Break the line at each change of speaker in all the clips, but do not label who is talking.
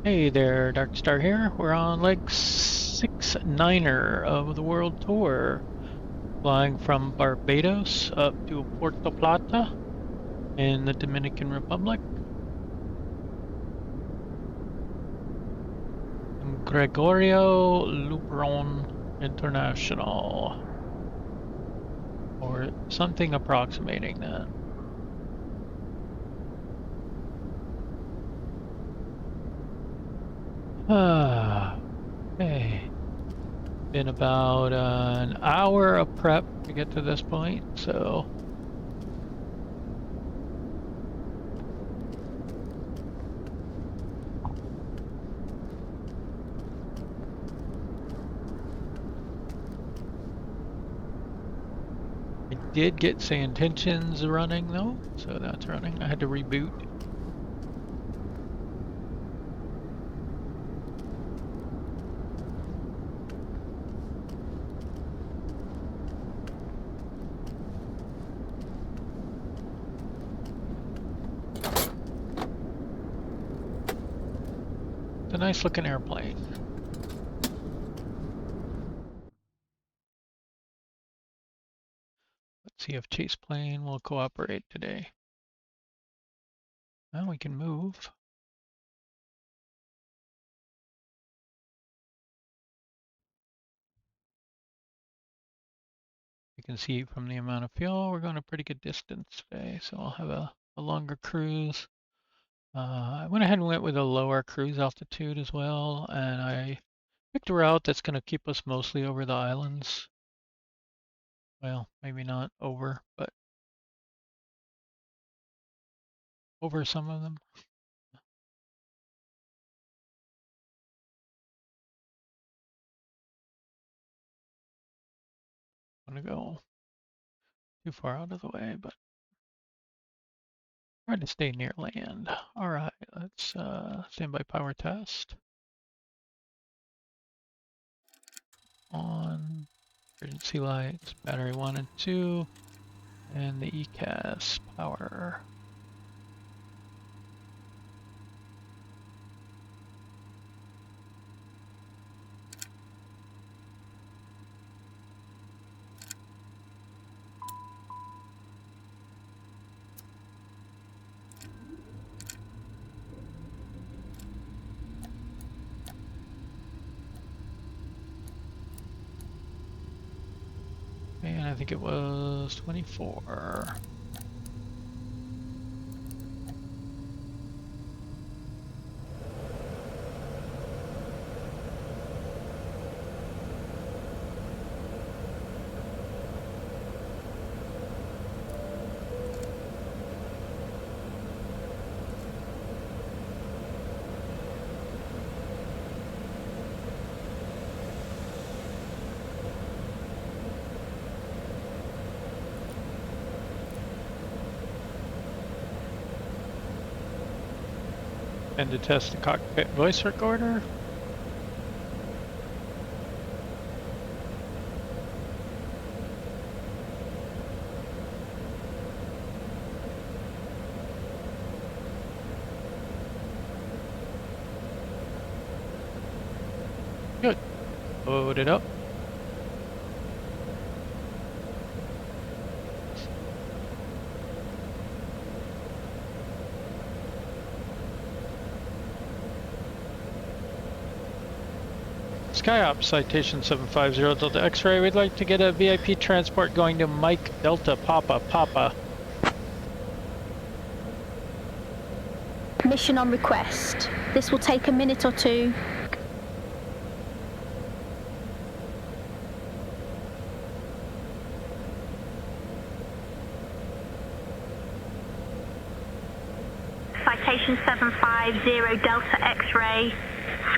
Hey there, Dark Star here. We're on leg 6-9er of the world tour, flying from Barbados up to Puerto Plata in the Dominican Republic. I'm Gregorio Luperón International, or something approximating that. Okay. Been about an hour of prep to get to this point, so I did get say intentions running though, so that's running. I had to reboot. It's a nice looking airplane. Let's see if Chase Plane will cooperate today. Well, we can move. You can see from the amount of fuel, we're going a pretty good distance today, so I'll have a longer cruise. I went ahead and went with a lower cruise altitude as well, and I picked a route that's going to keep us mostly over the islands. Well, maybe not over, but over some of them. I'm going to go too far out of the way, but try to stay near land. All right, let's standby power test. On emergency lights, battery 1 and 2, and the ECAS power. And I think it was 24. And to test the cockpit voice recorder. Good. Load it up. SkyOps Citation 750 Delta X-ray. We'd like to get a VIP transport going to Mike Delta Papa.
Mission on request. This will take a minute or two. Citation 750 Delta X-ray.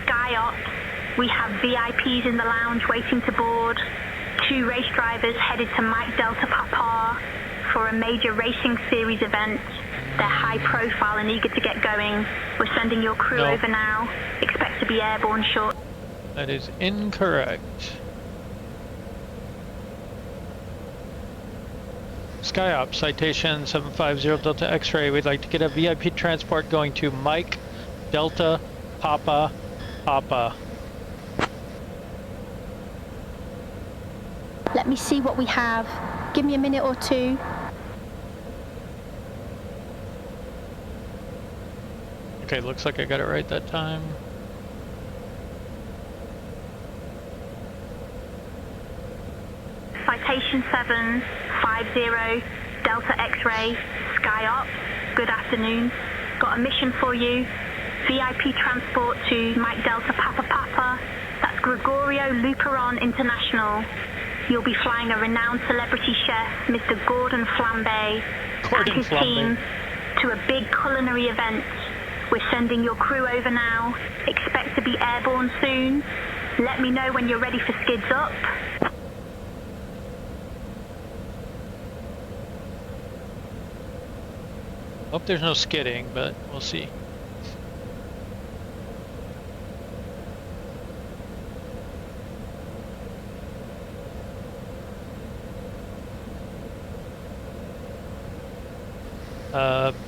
SkyOps. We have VIPs in the lounge waiting to board. 2 race drivers headed to Mike Delta Papa for a major racing series event. They're high profile and eager to get going. We're sending your crew over now. Expect to be airborne short.
That is incorrect. SkyOps Citation 750 Delta X-ray. We'd like to get a VIP transport going to Mike Delta Papa, Papa.
Let me see what we have. Give me a minute or two.
Okay, looks like I got it right that time.
Citation 750 Delta X-ray Sky Ops. Good afternoon. Got a mission for you. VIP transport to Mike Delta Papa Papa. That's Gregorio Luperón International. You'll be flying a renowned celebrity chef, Mr. Gordon Flambe, and his team to a big culinary event. We're sending your crew over now. Expect to be airborne soon. Let me know when you're ready for skids up.
Hope there's no skidding, but we'll see.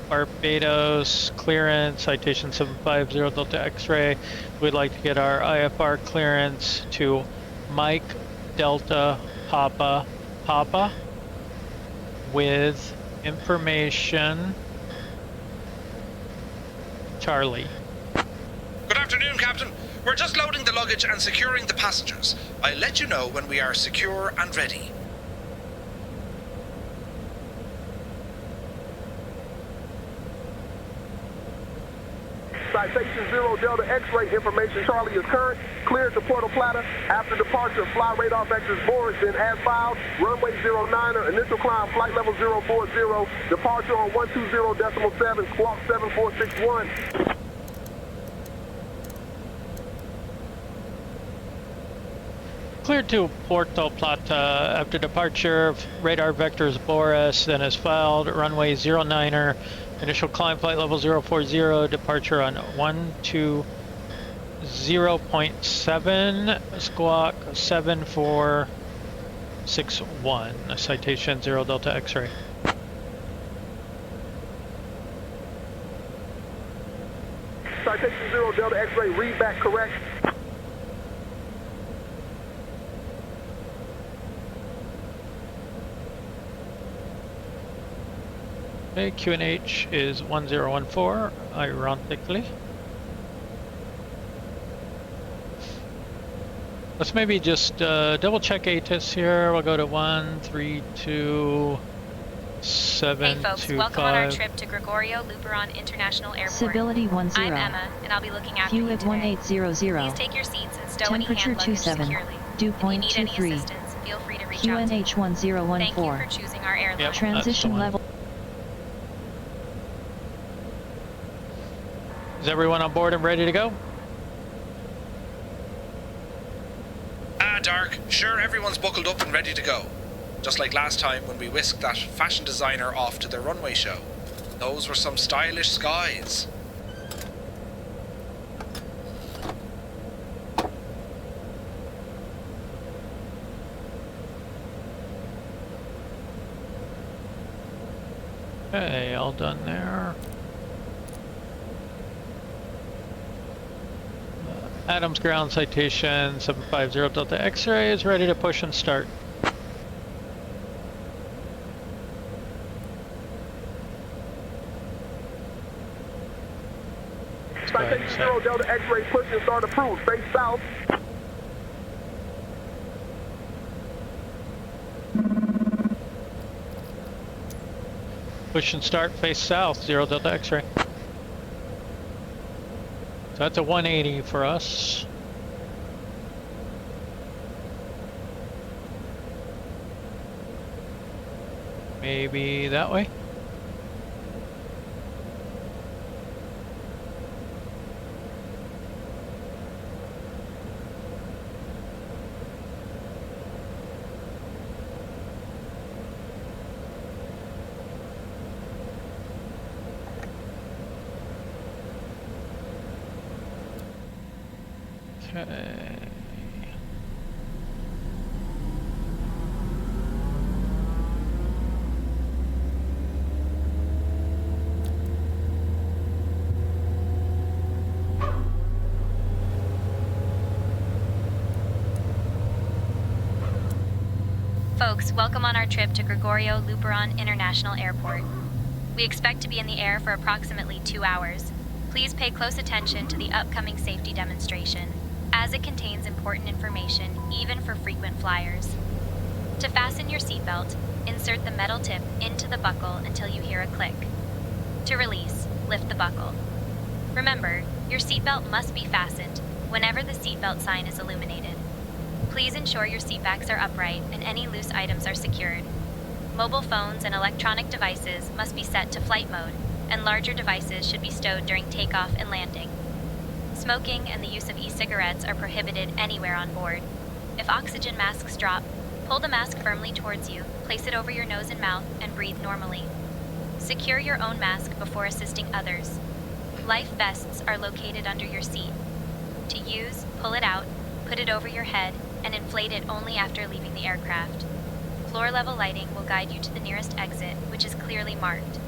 Barbados clearance, citation 750 Delta X-ray. We'd like to get our IFR clearance to Mike Delta Papa Papa with information Charlie.
Good afternoon, Captain. We're just loading the luggage and securing the passengers. I'll let you know when we are secure and ready.
Citation 0 Delta X-ray information Charlie is current. Cleared to Puerto Plata. After departure, fly radar vectors boards in as filed. Runway 09er, initial climb, flight level 040. Departure on 120.7, squawk 7461.
Cleared to Puerto Plata after departure, radar vectors Boris, then is filed, runway 09er, initial climb flight level 040, departure on 120.7, squawk 7461, citation 0 Delta X-ray.
Citation 0 Delta X-ray, read back correct.
Okay, QNH is 1014, ironically. Let's maybe just double check ATIS here. We'll go to 132.725.
Hey folks, welcome on our trip to Gregorio Luperón International Airport.
Civility 10.
I'm Emma, and I'll be looking after
Fuel
you
at
today.
1800.
Please take your seats and stow any hand
Temperature
luggage
27.
securely.
Dew
If you
point
need any
23.
assistance, feel free to reach out to me.
QNH 1014.
Thank you for choosing our airline.
Yep.
Transition level.
Is everyone on board and ready to go?
Dark. Sure, everyone's buckled up and ready to go. Just like last time when we whisked that fashion designer off to the runway show. Those were some stylish skies.
Okay, all done there. Adams ground citation 750 Delta X-ray is ready to push and start.
Citation 0 Delta X-ray, push and start approved. Face south.
Push and start, face south, 0 Delta X-ray. So that's a 180 for us. Maybe that way? Okay.
Folks, welcome on our trip to Gregorio Luperón International Airport. We expect to be in the air for approximately 2 hours. Please pay close attention to the upcoming safety demonstration, as it contains important information even for frequent flyers. To fasten your seatbelt, insert the metal tip into the buckle until you hear a click. To release, lift the buckle. Remember, your seatbelt must be fastened whenever the seatbelt sign is illuminated. Please ensure your seatbacks are upright and any loose items are secured. Mobile phones and electronic devices must be set to flight mode, and larger devices should be stowed during takeoff and landing. Smoking and the use of e-cigarettes are prohibited anywhere on board. If oxygen masks drop, pull the mask firmly towards you, place it over your nose and mouth, and breathe normally. Secure your own mask before assisting others. Life vests are located under your seat. To use, pull it out, put it over your head, and inflate it only after leaving the aircraft. Floor-level lighting will guide you to the nearest exit, which is clearly marked.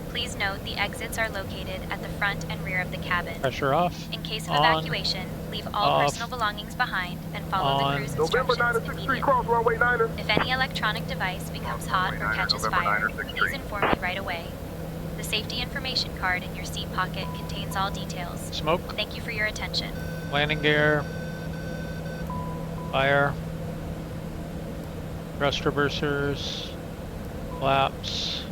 Please note the exits are located at the front and rear of the cabin.
Pressure off.
In case of
On.
evacuation, leave all
Off.
personal belongings behind and follow
On.
the cruise
November
instructions
9 6th Street,
immediately.
cross runway 9er.
If any electronic device becomes hot or catches fire, please inform me right away. The safety information card in your seat pocket contains all details.
Smoke.
Thank you for your attention.
Landing gear. Fire. Thrust reversers. Flaps.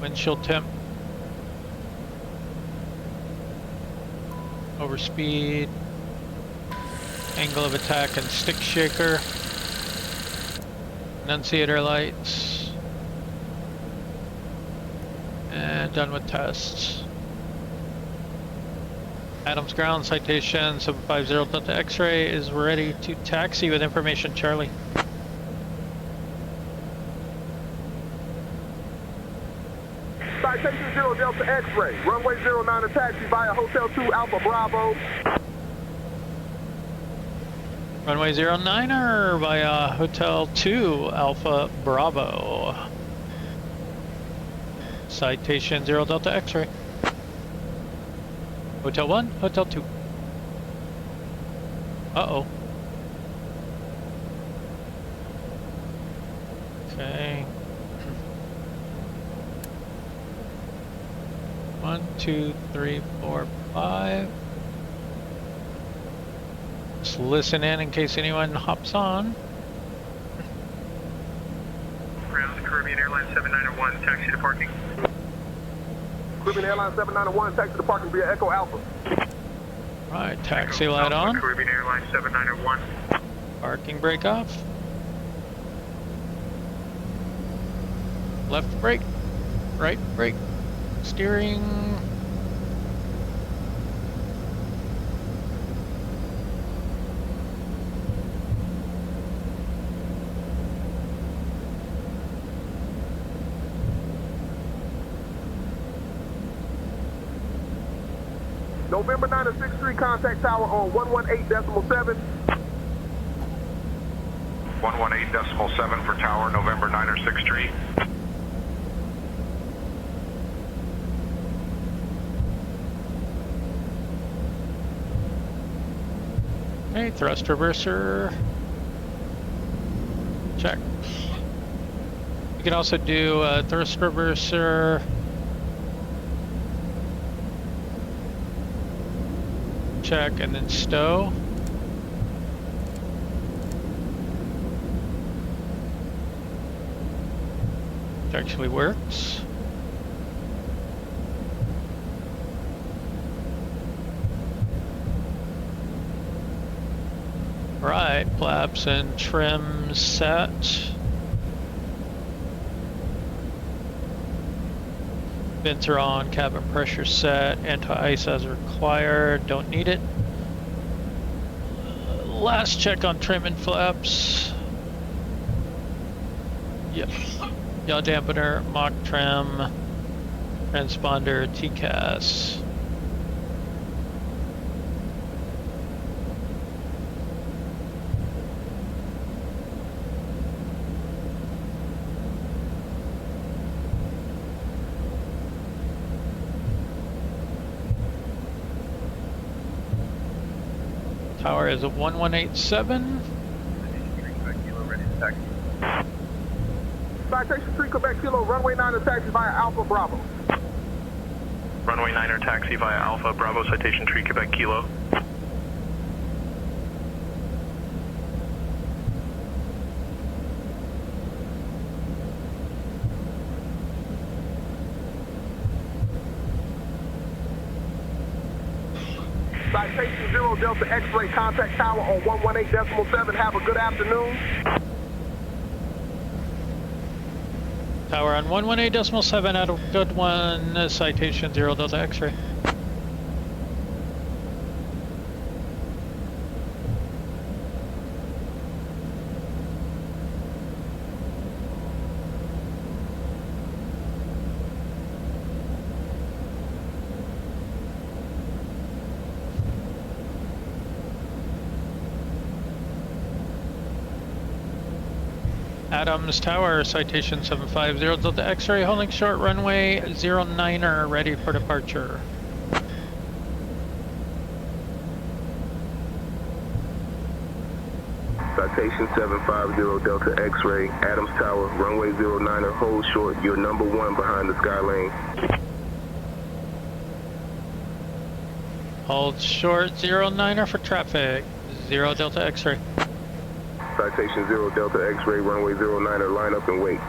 Windshield temp. Overspeed. Angle of attack and stick shaker. Annunciator lights. And done with tests. Adams Ground, Citation 750 Delta X-ray is ready to taxi with information, Charlie.
Citation 0 Delta X-ray. Runway 09 a taxi via Hotel 2 Alpha Bravo.
Runway 09er via Hotel 2 Alpha Bravo. Citation 0 Delta X-ray. Hotel 1, Hotel 2. Uh-oh. Okay. 1, 2, 3, 4, 5. Just listen in case anyone hops on.
Ground Caribbean Airlines 7901, taxi to parking.
Caribbean Airlines 7901, taxi to parking via Echo Alpha.
Right, taxi
Echo
light
Alpha,
on.
Caribbean Airlines 7901.
Parking brake off. Left brake. Right brake. Steering.
November 9 to 6th Street, contact tower on 118.7.
118.7 for tower, November 9 or 6th Street.
Okay, thrust reverser. Check. You can also do thrust reverser. Check and then stow. Which actually works. Right, flaps and trim set. Vents are on, cabin pressure set, anti-ice as required, don't need it. Last check on trim and flaps. Yep. Yaw dampener, mock trim, transponder, TCAS. Tower is a 1187.
Ready to taxi.
Citation 3 Quebec Kilo, runway 9 taxi via Alpha Bravo.
Runway 9 taxi via Alpha Bravo, Citation 3 Quebec Kilo.
Citation 0 Delta X-ray, contact tower on 118.7. Have a good afternoon.
Tower on 118.7 out of good one, citation 0 Delta X-ray. Adams Tower, citation 750 Delta X-ray, holding short runway 09er, ready for departure.
Citation 750 Delta X-ray, Adams Tower, runway 09er, hold short, you're number 1 behind the sky lane.
Hold short 09er for traffic, 0 Delta X-ray.
Citation 0 Delta X-ray, runway 09er, line up and wait.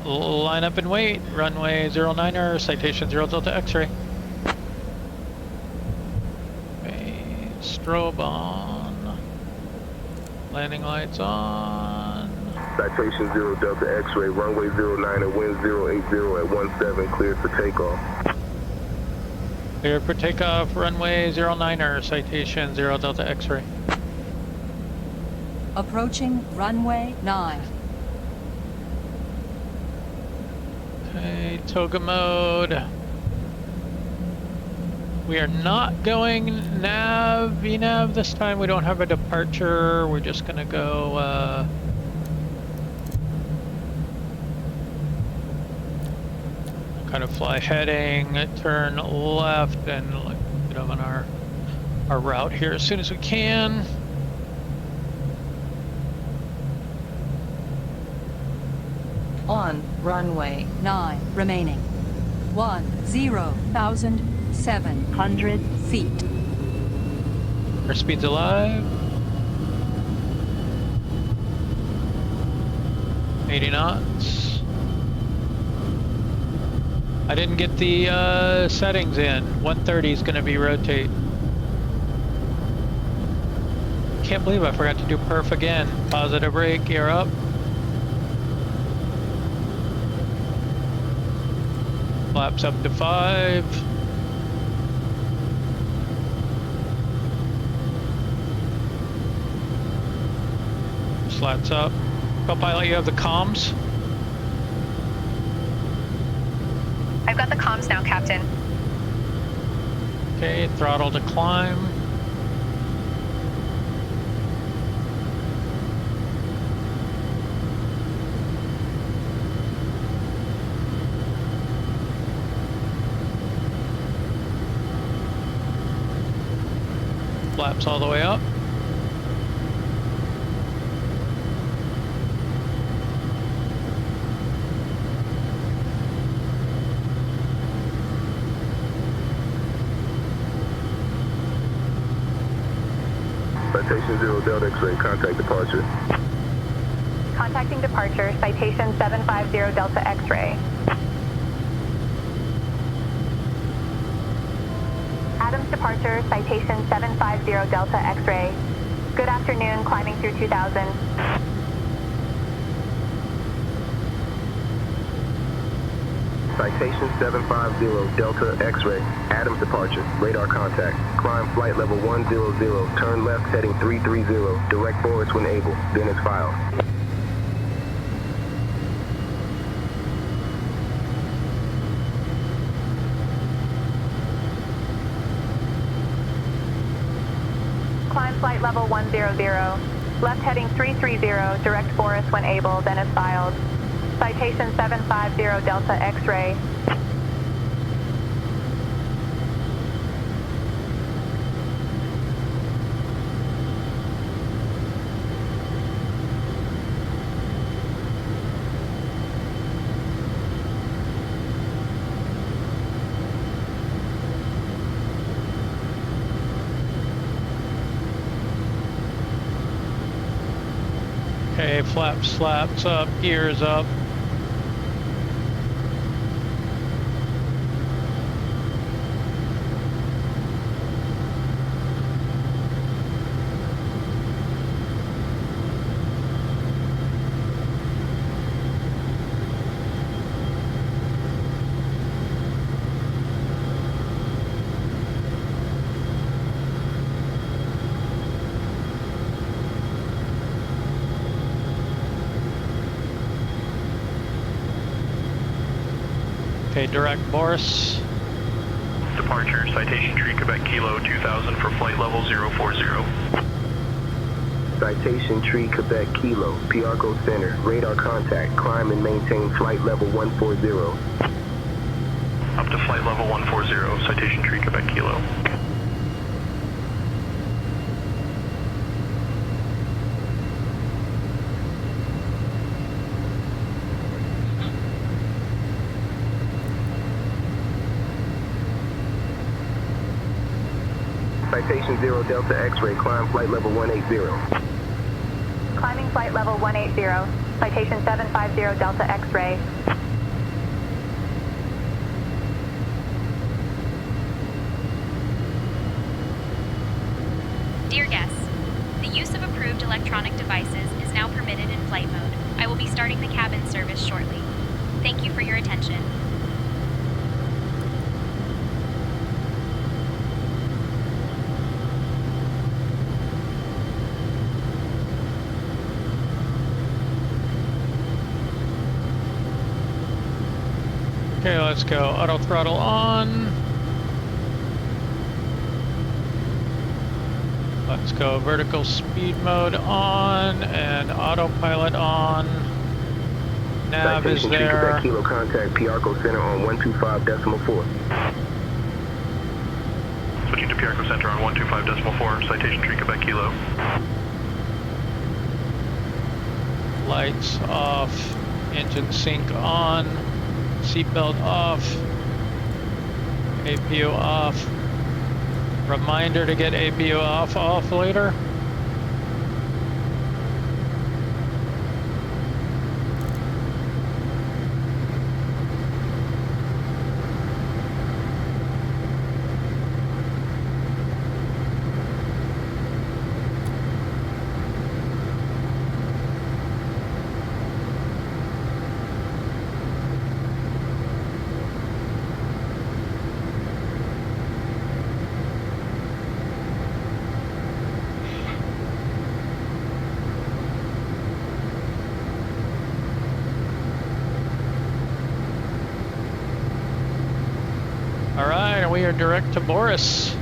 Line up and wait, runway 09er, citation 0 Delta X-ray. Okay, strobe on, landing lights on.
Citation 0 Delta X-ray, runway 09er, wind 080 at 17, cleared for takeoff.
Cleared for takeoff, runway 09er, citation 0 Delta X-ray.
Approaching runway 9.
Okay, toga mode. We are not going nav, VNAV this time. We don't have a departure. We're just gonna go, kind of fly heading, turn left, and get on our route here as soon as we can.
On runway 9 remaining. 10,700 feet.
Our speed's alive. 80 knots. I didn't get the settings in. 130 is going to be rotate. Can't believe I forgot to do perf again. Positive brake, gear up. Flaps up to 5. Slats up. Co-pilot, you have the comms?
I've got the comms now, Captain.
Okay, throttle to climb. Flaps all the way up.
Citation 0 Delta X-ray, contact departure.
Contacting departure, citation 750 Delta X-ray. Adams departure, citation 750 Delta X-ray. Good afternoon, climbing through 2000.
Citation 750 Delta X-ray, Adams departure, radar contact. Climb flight level 100, turn left heading 330, direct forwards when able, then as filed.
Climb flight level 100, left heading 330, direct forwards when able, then as filed. Citation 750 Delta X-ray.
Okay, flaps up, gears up. Okay, direct Boris.
Departure, Citation Tree, Quebec Kilo 2000 for flight level 040.
Citation Tree, Quebec Kilo, Piarco Center, radar contact, climb and maintain flight level 140.
Up to flight level 140, Citation Tree, Quebec Kilo.
Citation 0 Delta X-ray, climb flight level 180.
Climbing flight level 180. Citation 750 Delta X-ray.
Dear guests, the use of approved electronic devices is now permitted in flight mode. I will be starting the cabin service shortly. Thank you for your attention.
Okay, let's go. Auto throttle on. Let's go vertical speed mode on and autopilot on. Nav is
Citation
there.
Quebec Kilo, contact Piarco Center on 125.4.
Switching to Piarco Center on 125.4, Citation Tree, Quebec Kilo.
Lights off. Engine sync on. Seatbelt off. APU off. Reminder to get APU off later. All right, and we are direct to Boris.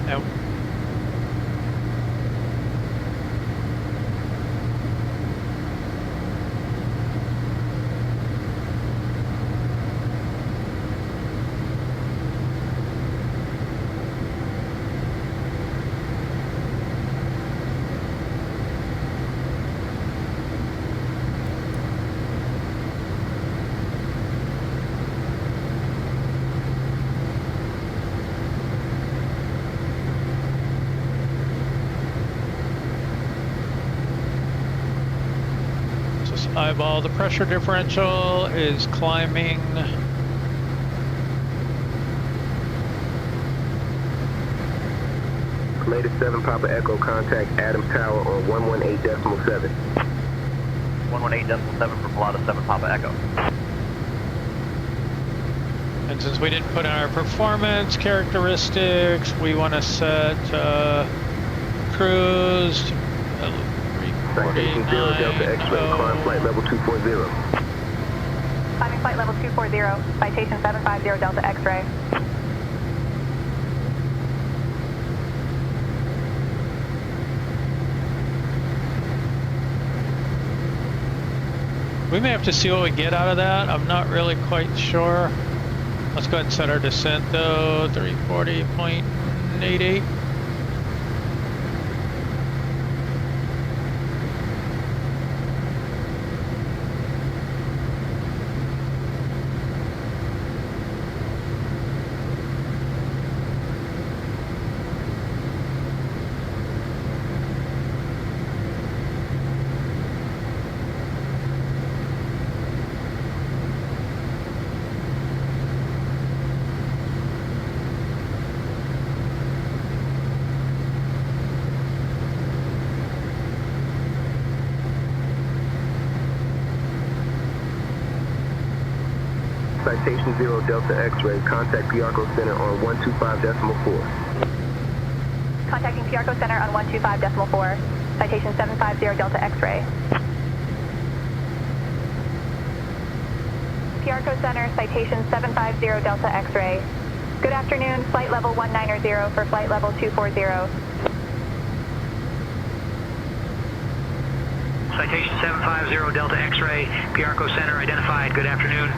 Nope. Eyeball, the pressure differential is climbing.
Latest 7 Papa Echo, contact Adams Tower on 118.7.
118.7 for Plata 7 Papa Echo.
And since we didn't put in our performance characteristics, we want to set cruise to
Citation 0 Delta X-ray, climb flight level 240.
Climbing flight level 240. Citation 750 Delta X-ray.
We may have to see what we get out of that. I'm not really quite sure. Let's go ahead and set our descent though, 340.88.
Citation 0 Delta X-ray. Contact Piarco Center on 125.4.
Contacting Piarco Center on 125.4. Citation 750 Delta X-ray. Piarco Center, citation 750 Delta X-ray. Good afternoon, flight level 190 for flight level 240.
Citation 750 Delta X-ray, Piarco Center identified. Good afternoon.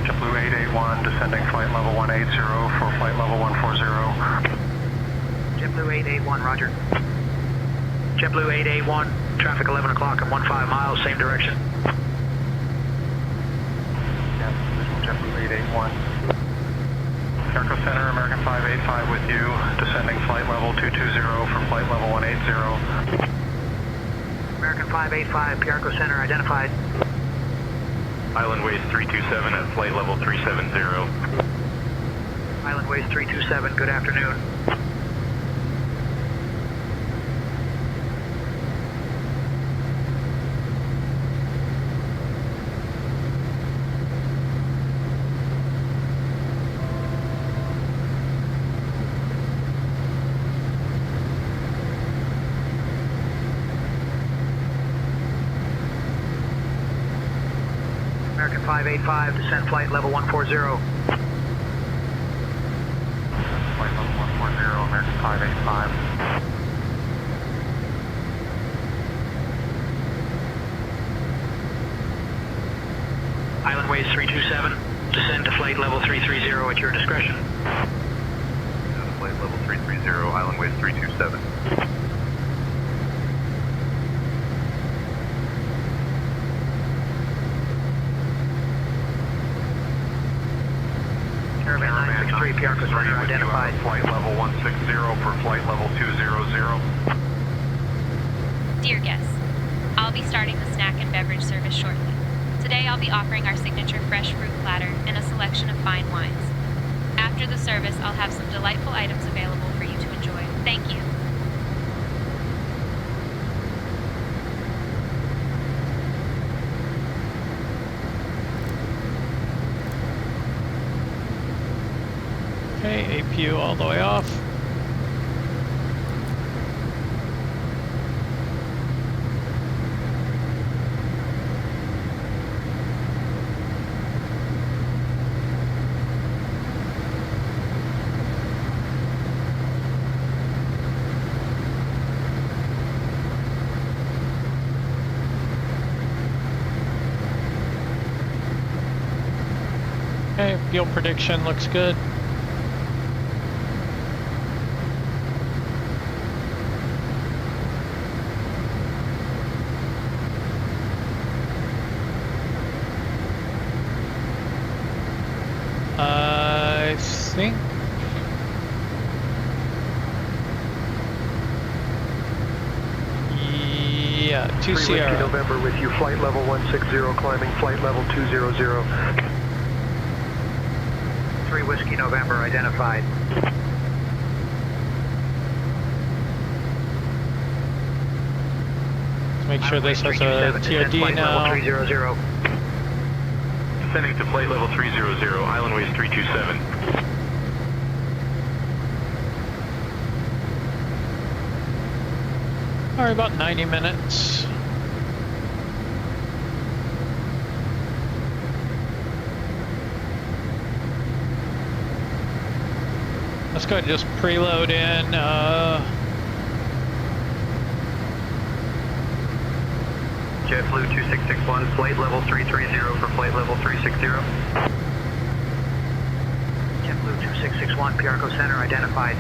JetBlue 881 descending flight level 180 for flight level 140.
JetBlue 881, roger. JetBlue 881, traffic 11 o'clock and 15 miles, same direction.
Yeah, JetBlue 881. Piarco Center, American 585 with you, descending flight level 220 for flight level 180.
American 585, Piarco Center identified.
Island Ways 327 at flight level 370.
Island Ways 327, good afternoon. American 585, descend flight level 140.
Flight level 140, American 585.
Island Ways 327, descend to flight level 330 at your discretion.
Flight level 330, Island Ways 327.
Caravan 963, Piarco Center identified.
Flight level 160 for flight level 200.
Dear guests, I'll be starting the snack and beverage service shortly. Today I'll be offering our signature fresh fruit platter and a selection of fine wines. After the service, I'll have some delightful items available for you to enjoy. Thank you.
Okay, APU all the way off. Okay, fuel prediction looks good. I think yeah, 2 Sierra.
November with you, flight level 160, climbing flight level 200.
3 Whiskey November identified.
Let's make sure this has a TOD now.
300.
Descending to flight level 300, Island Ways 327.
All right, about 90 minutes. Let's go ahead and just preload in.
JetBlue 2661, flight level 330 for flight level 360.
JetBlue 2661, Piarco Center identified.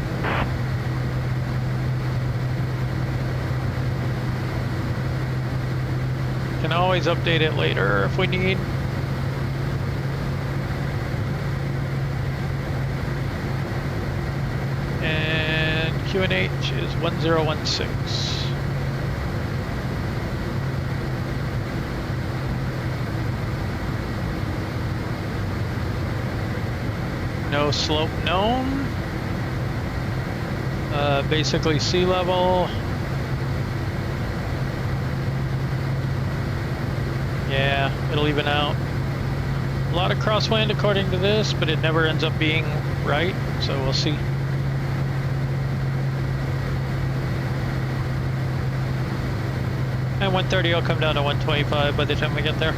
Can always update it later if we need. And QNH is 1016. No slope known. Basically sea level. it'll even out. A lot of crosswind according to this, but it never ends up being right, so we'll see. And 130 will come down to 125 by the time we get there.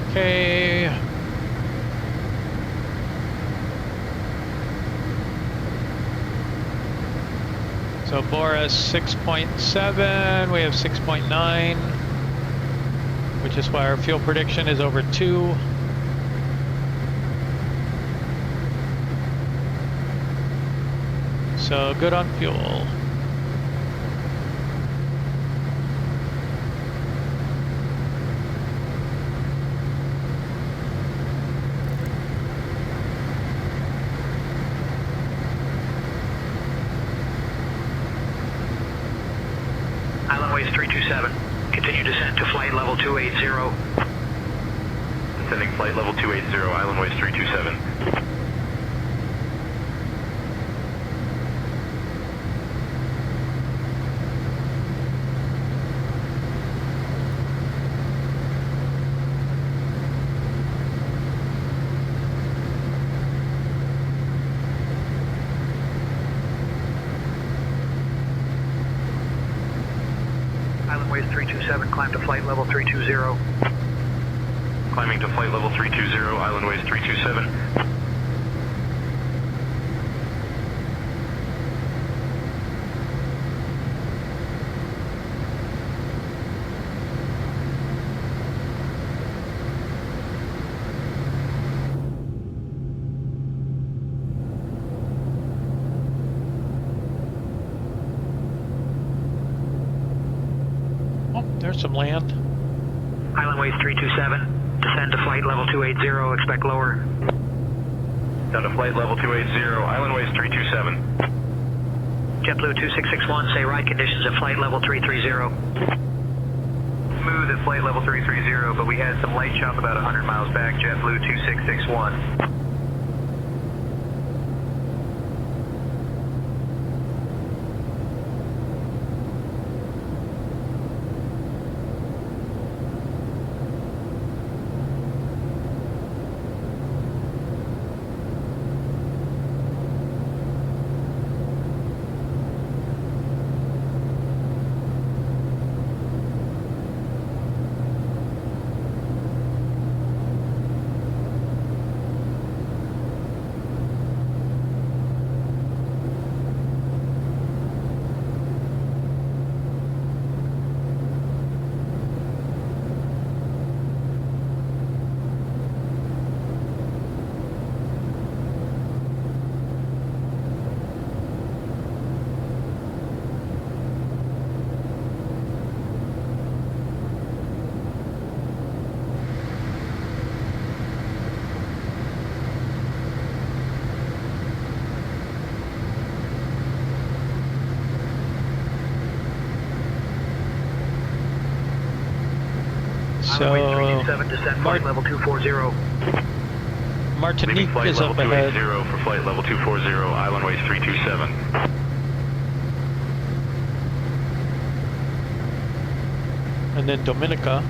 Okay. So Boris 6.7, we have 6.9, which is why our fuel prediction is over 2. So good on fuel.
Island Ways 327. Continue descent to flight level 280.
Descending flight level 280, Island Ways 327.
Island Ways 327, climb to flight level 320.
Climbing to flight level 320, Island Ways 327.
Oh, there's some land.
Island Ways 327. Descend to flight level 280, expect lower.
Down to flight level 280, Island Ways 327.
JetBlue 2661, say ride conditions at flight level 330.
Smooth at flight level 330, but we had some light chop about 100 miles back, JetBlue 2661.
So,
level 240.
Martinique
flight
is
level
up ahead.
280 for flight level 240, Island Ways 327.
And then Dominica.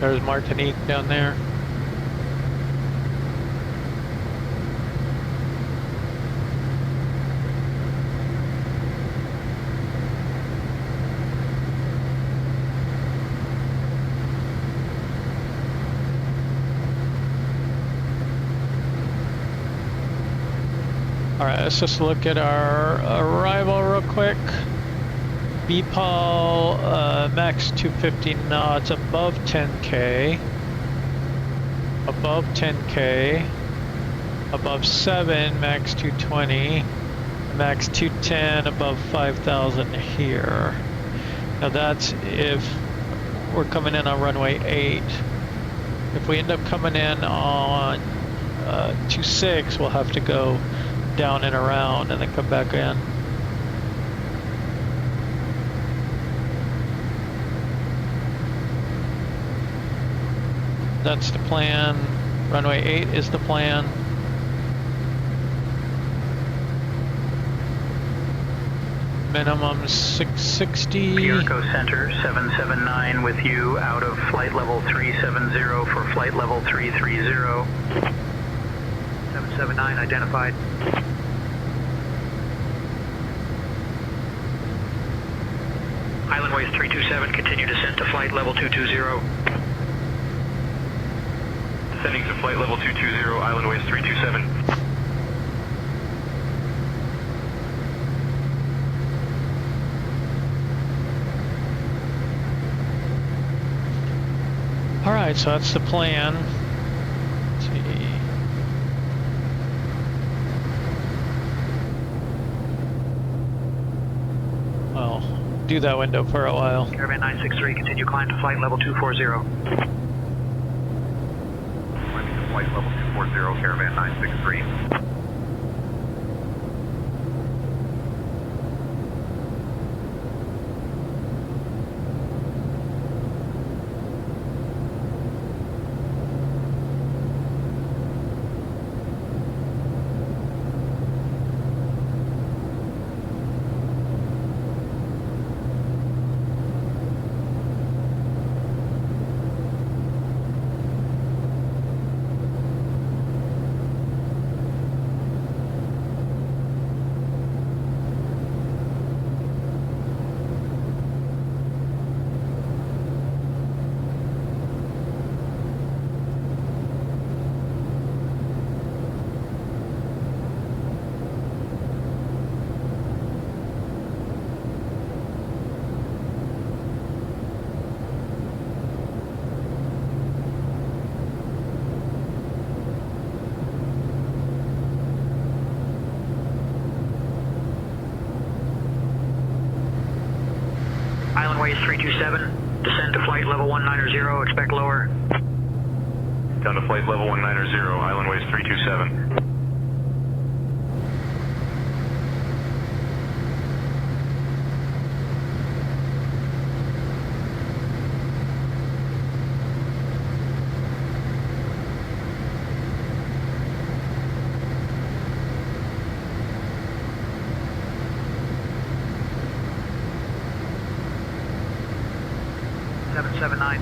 There's Martinique down there. All right, let's just look at our arrival real quick. BEPAL, max 250 knots, above 10K. Above 10K. above 7, max 220, max 210 above 5,000 here. Now that's if we're coming in on runway 8. If we end up coming in on 26, we'll have to go down and around and then come back in. That's the plan. Runway 8 is the plan. Minimum 660.
Puerto Center 779 with you out of flight level 370 for flight level 330. 779 identified. Island Ways 327, continue descent to flight level 220.
Descending to flight level 220, Island Ways 327.
All right, so that's the plan. Let's see. Well, do that window for a while.
Caravan 963, continue climb to flight level 240.
Climbing to flight level 240, Caravan 963.
Island Ways 327, descend to flight level 190, expect lower.
Down to flight level 190, Island Ways 327.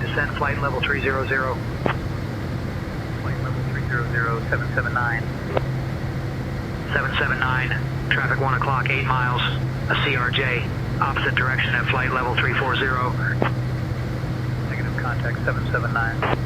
Descend flight level 300. Flight level 300, 779. 779, traffic 1 o'clock, 8 miles, a CRJ, opposite direction at flight level 340. Negative contact 779.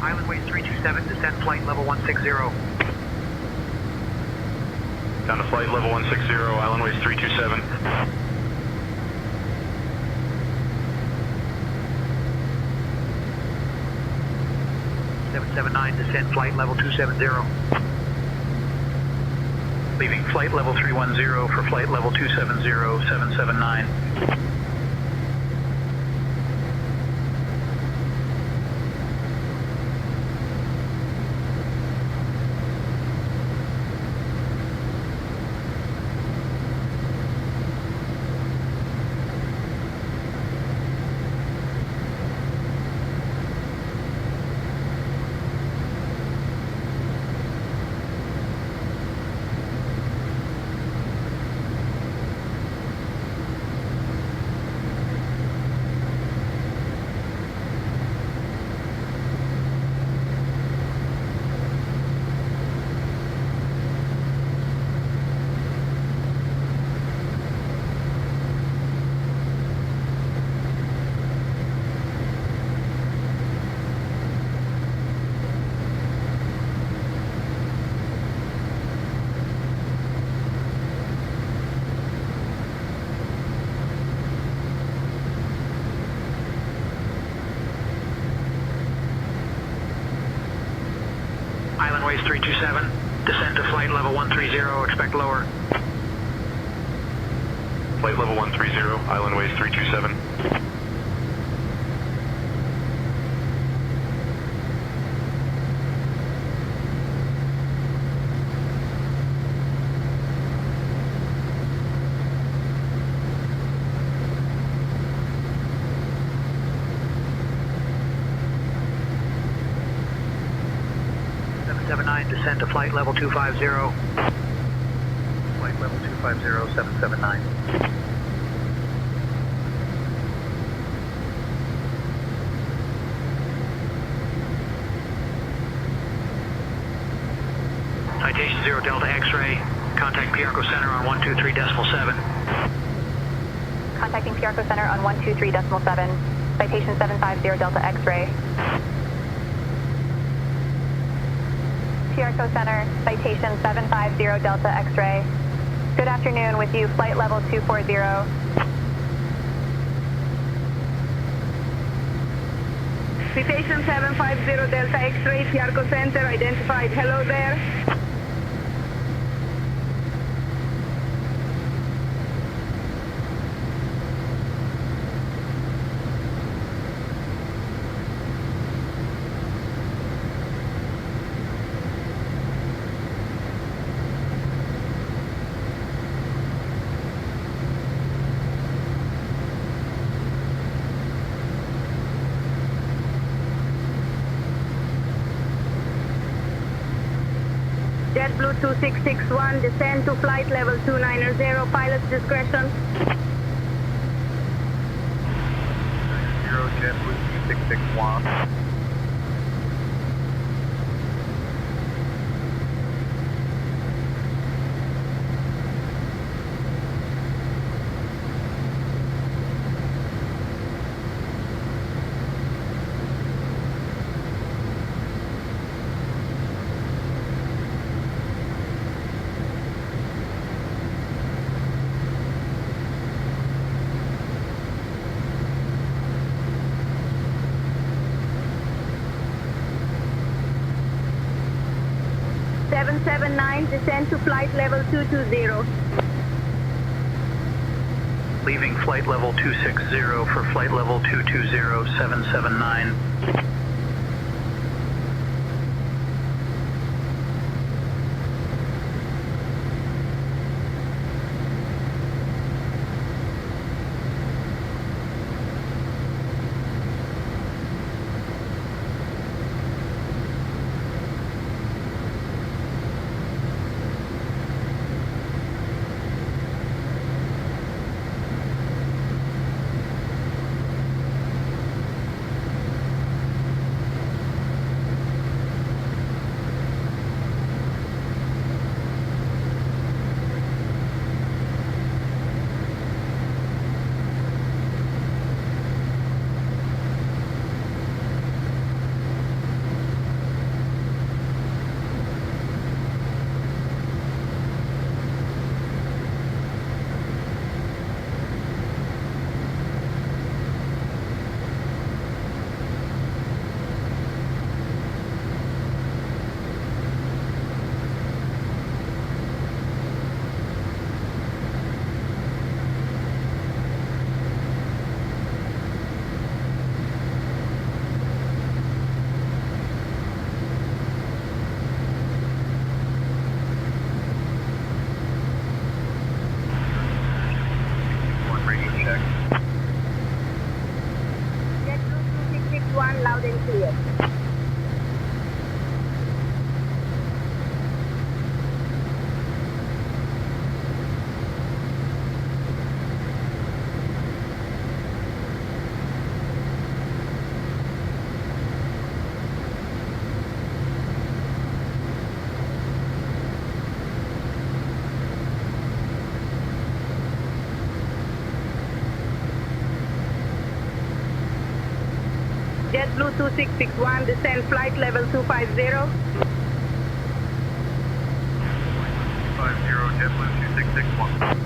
Island Ways 327, descend flight level 160.
Down to flight level 160, Island Ways 327. Descend flight level 270.
Leaving flight level 310 for flight level 270, 779. Island Ways 327, descend to flight level 130, expect lower.
Flight level 130, Island Ways 327.
Descend to flight level 250. Flight level 250, 779. Citation 0 Delta X-ray. Contact Piarco Center on 123.7.
Contacting Piarco Center on 123.7. Citation 750 Delta X-ray. Piarco Center, citation 750 Delta X-ray. Good afternoon, with you, flight level 240.
Citation 750 Delta X-ray, Piarco Center, identified. Hello there. JetBlue 2661, descend to flight level 290, pilot's discretion.
0 JetBlue 2661.
Descend to flight level 220.
Leaving flight level 260 for flight level 220, 779.
JetBlue 2661, descend flight level 250.
50, JetBlue 2661.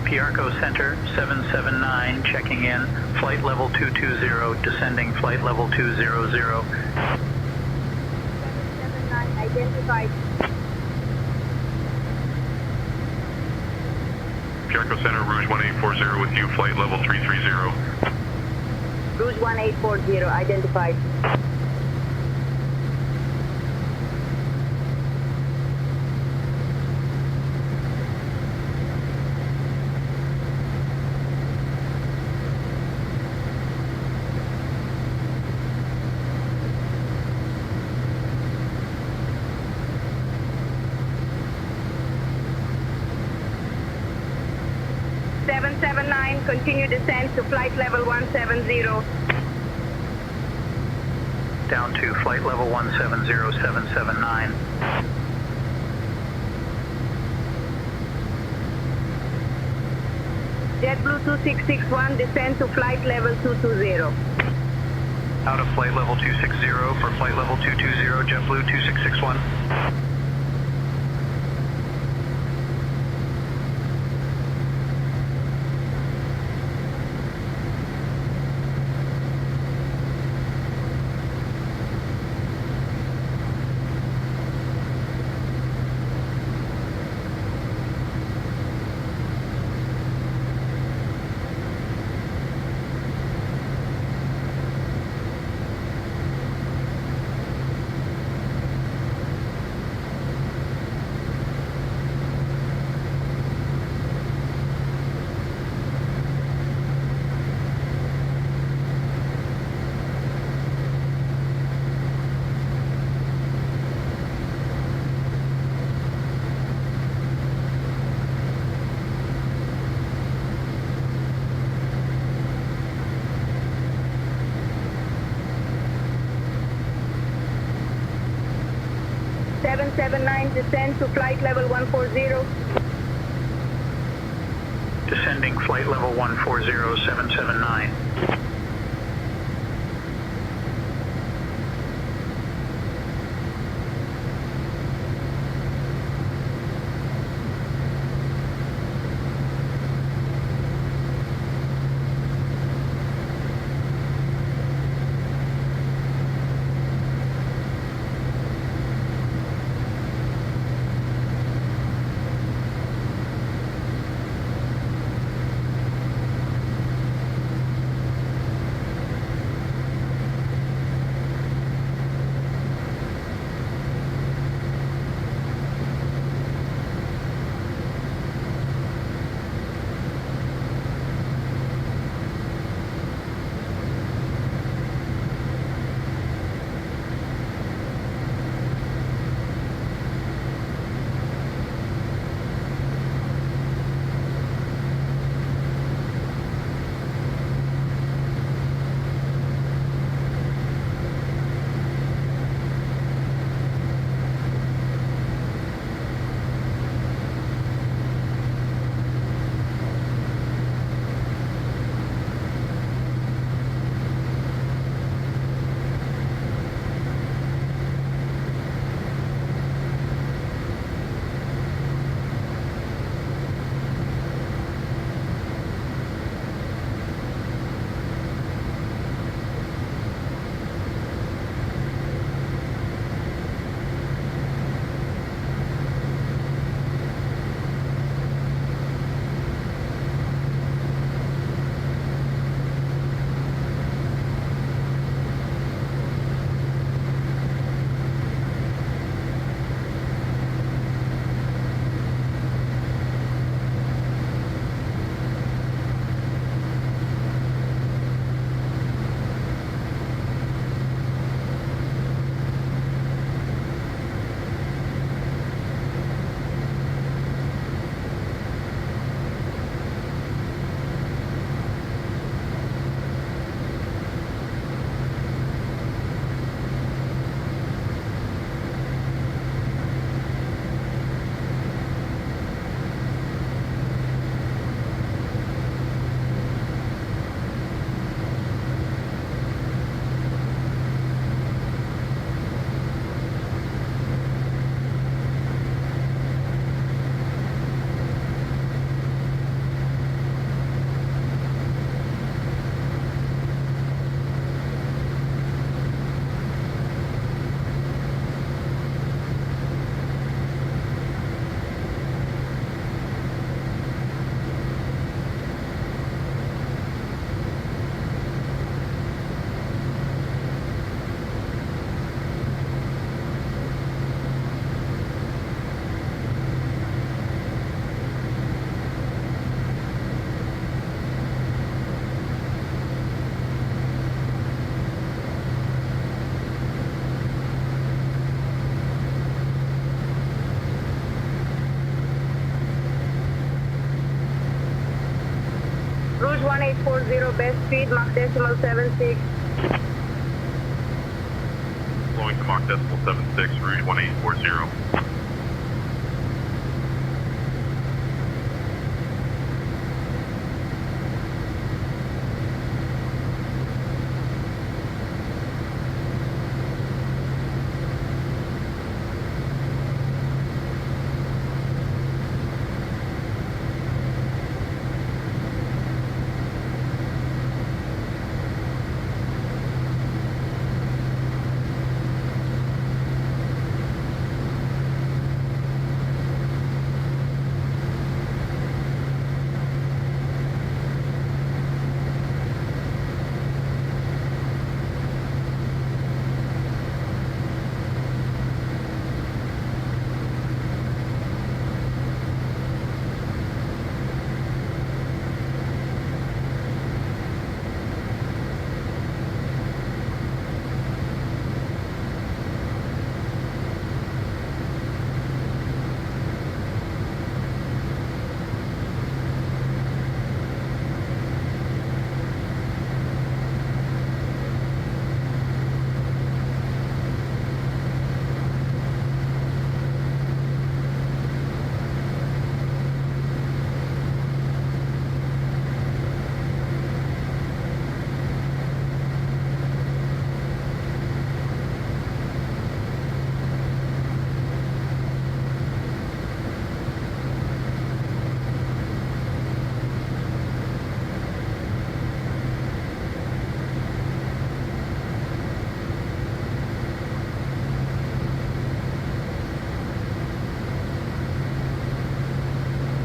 Piarco Center 779 checking in, flight level 220, descending flight level 200.
779 identified.
Piarco Center, Rouge 1840 with you, flight level 330.
Rouge 1840 identified. Continue descent to flight level 170.
Down to flight level 170779.
JetBlue 2661, descend to flight level 220.
Out of flight level 260 for flight level 220, JetBlue 2661.
Descend to flight level 140.
Descending flight level 140779.
1840, best speed, Mach decimal 76.
Flowing to Mach decimal 76, Rouge 1840.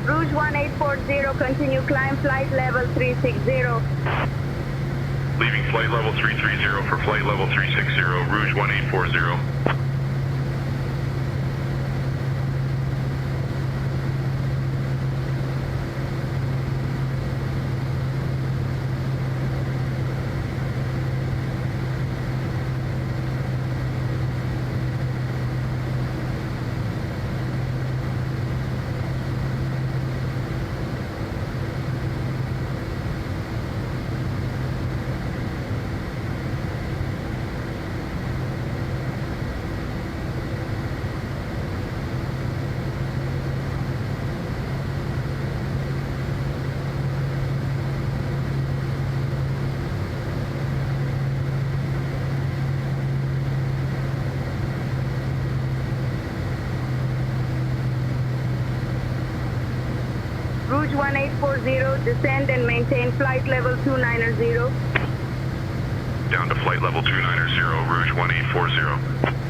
Rouge 1840, continue climb flight level 360.
Leaving flight level 330 for flight level 360, Rouge 1840.
Rouge 1840, descend and maintain flight level 290.
Down to flight level 290, Rouge 1840.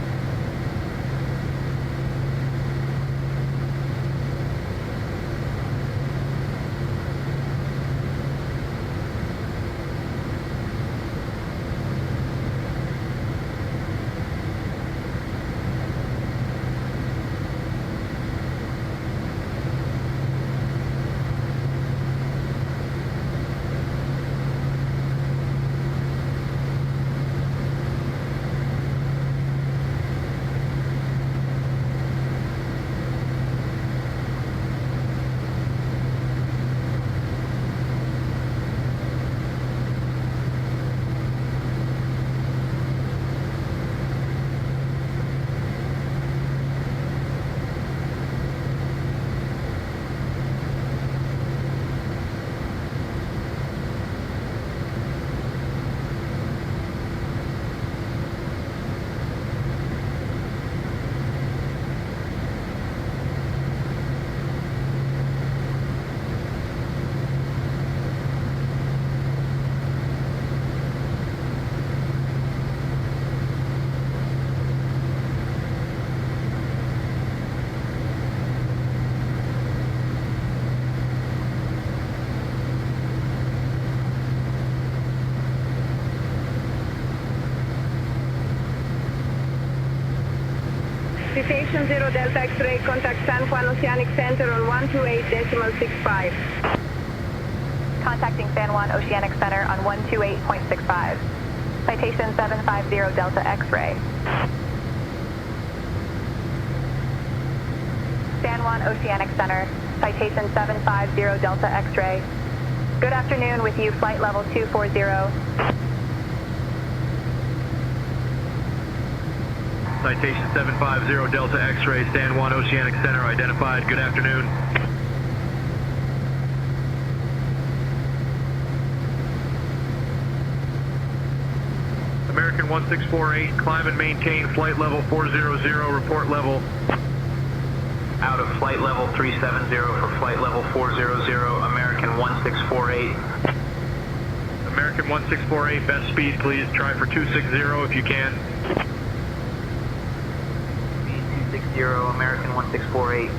Citation 0 Delta X-ray, contact San Juan Oceanic Center on 128.65.
Contacting San Juan Oceanic Center on 128.65. Citation 750 Delta X-ray. San Juan Oceanic Center, citation 750 Delta X-ray. Good afternoon, with you, flight level 240.
Citation 750 Delta X-ray, stand 1 Oceanic Center identified. Good afternoon. American 1648, climb and maintain flight level 400, report level.
Out of flight level 370 for flight level 400, American 1648.
American 1648, best speed please, try for 260 if you can.
Speed 260, American 1648.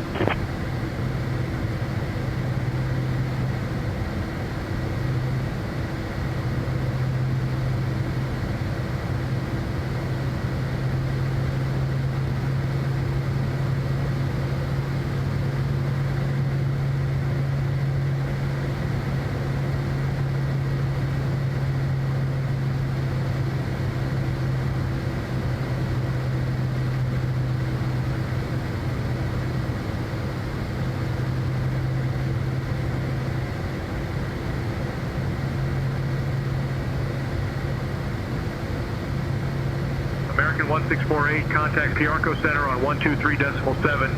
American 1648, contact Piarco Center on 123.7.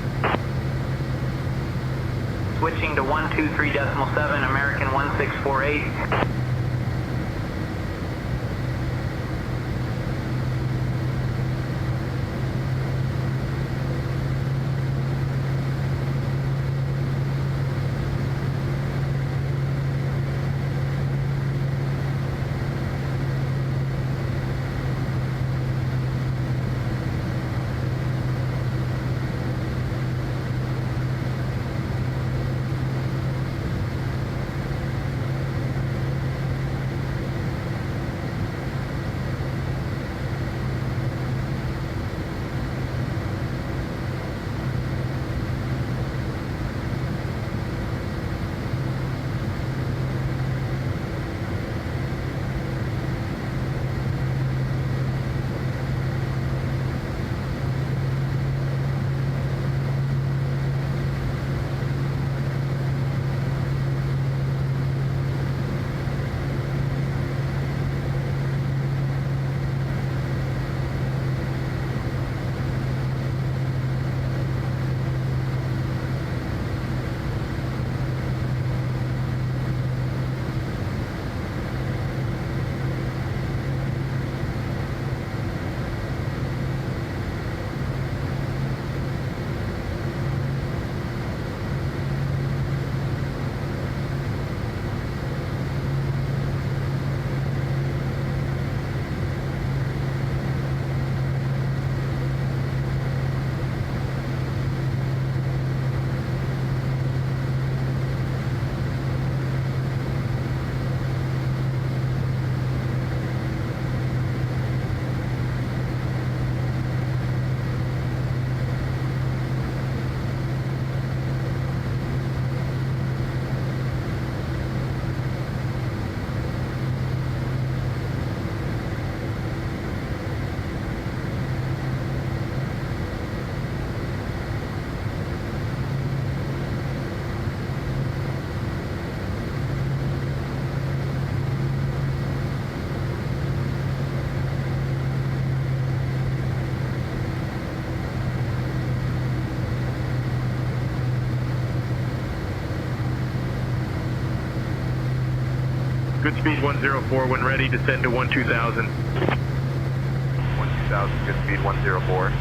Switching to 123.7, American 1648.
Good speed 104, when ready, descend to 12000. 12000, good speed 104.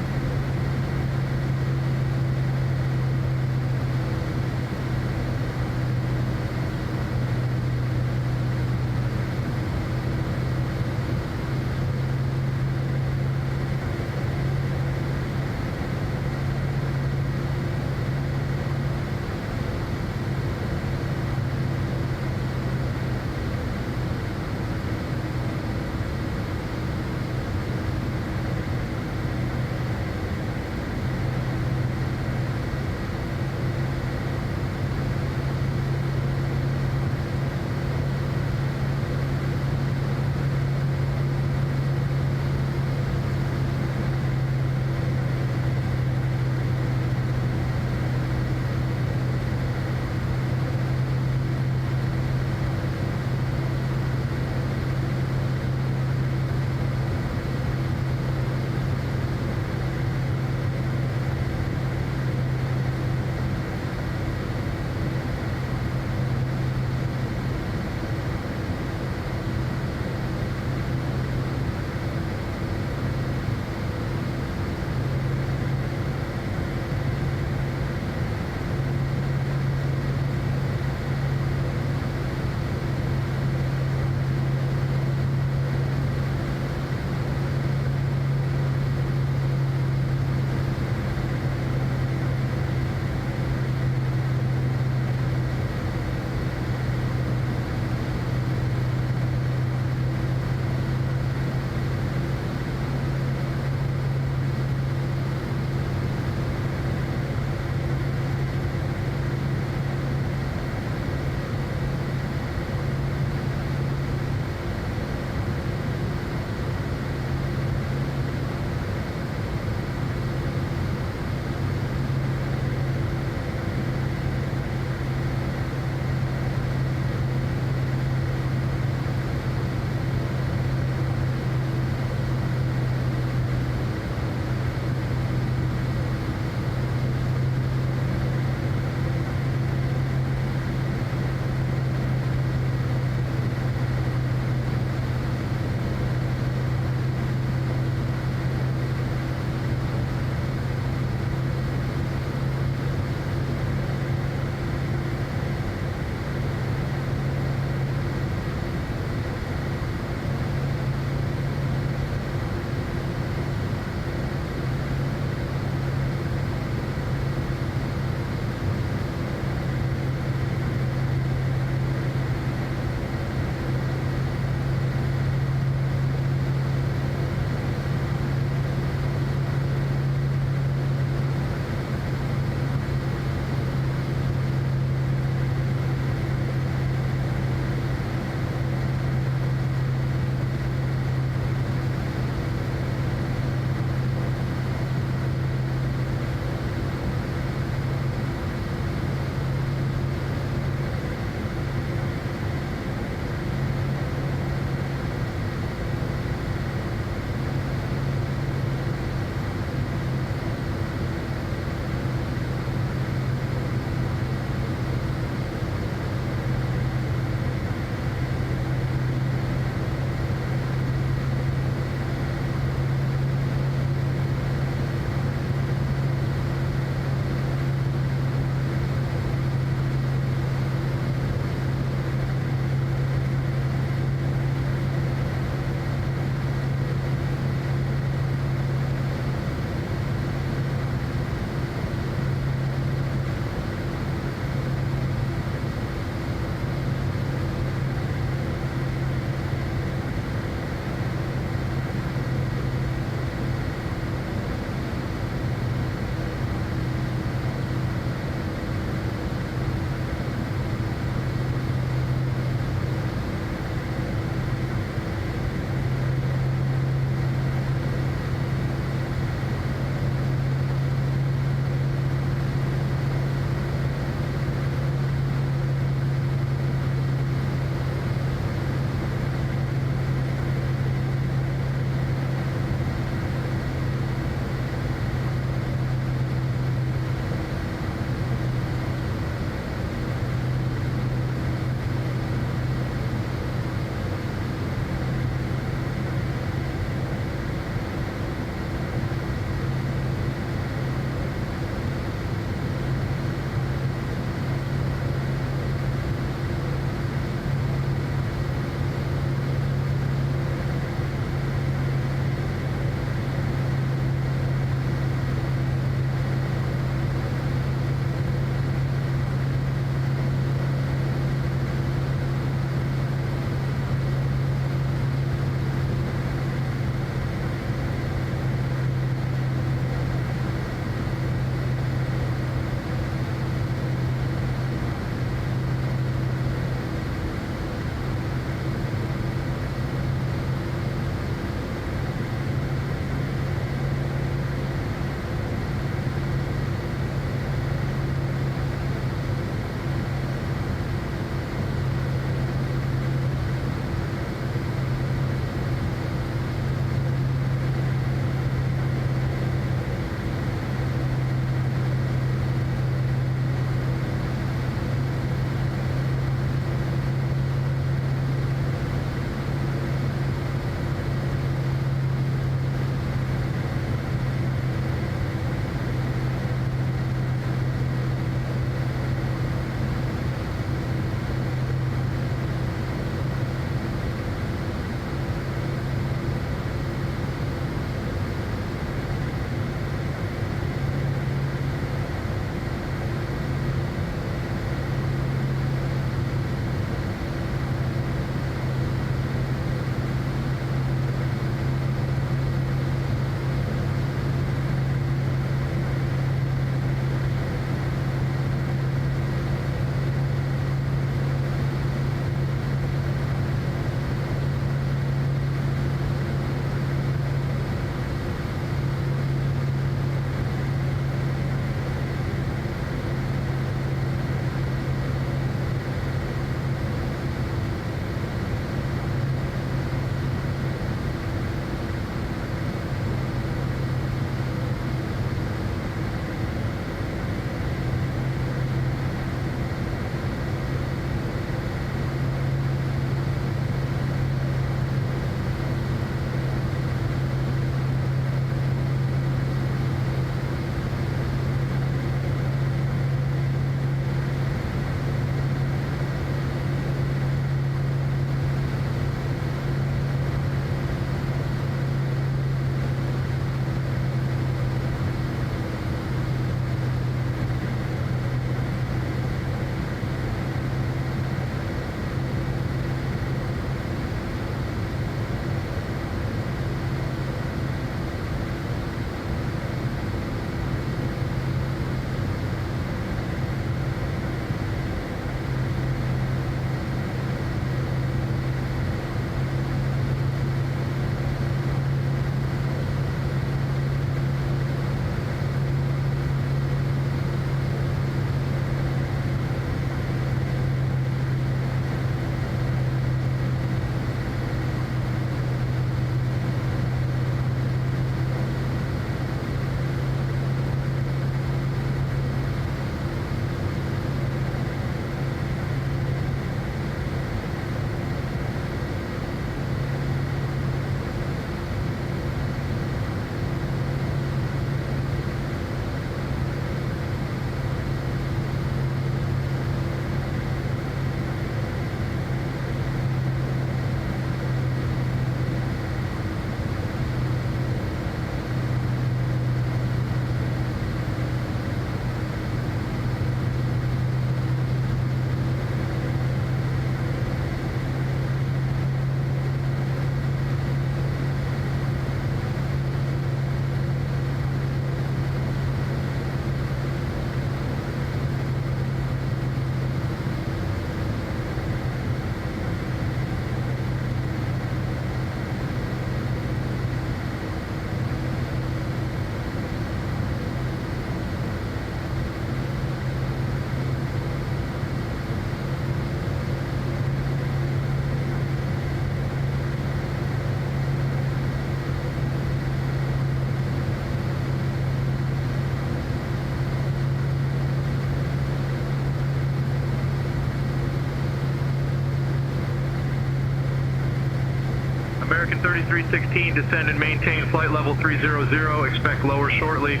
American 3316, descend and maintain flight level 300, expect lower shortly.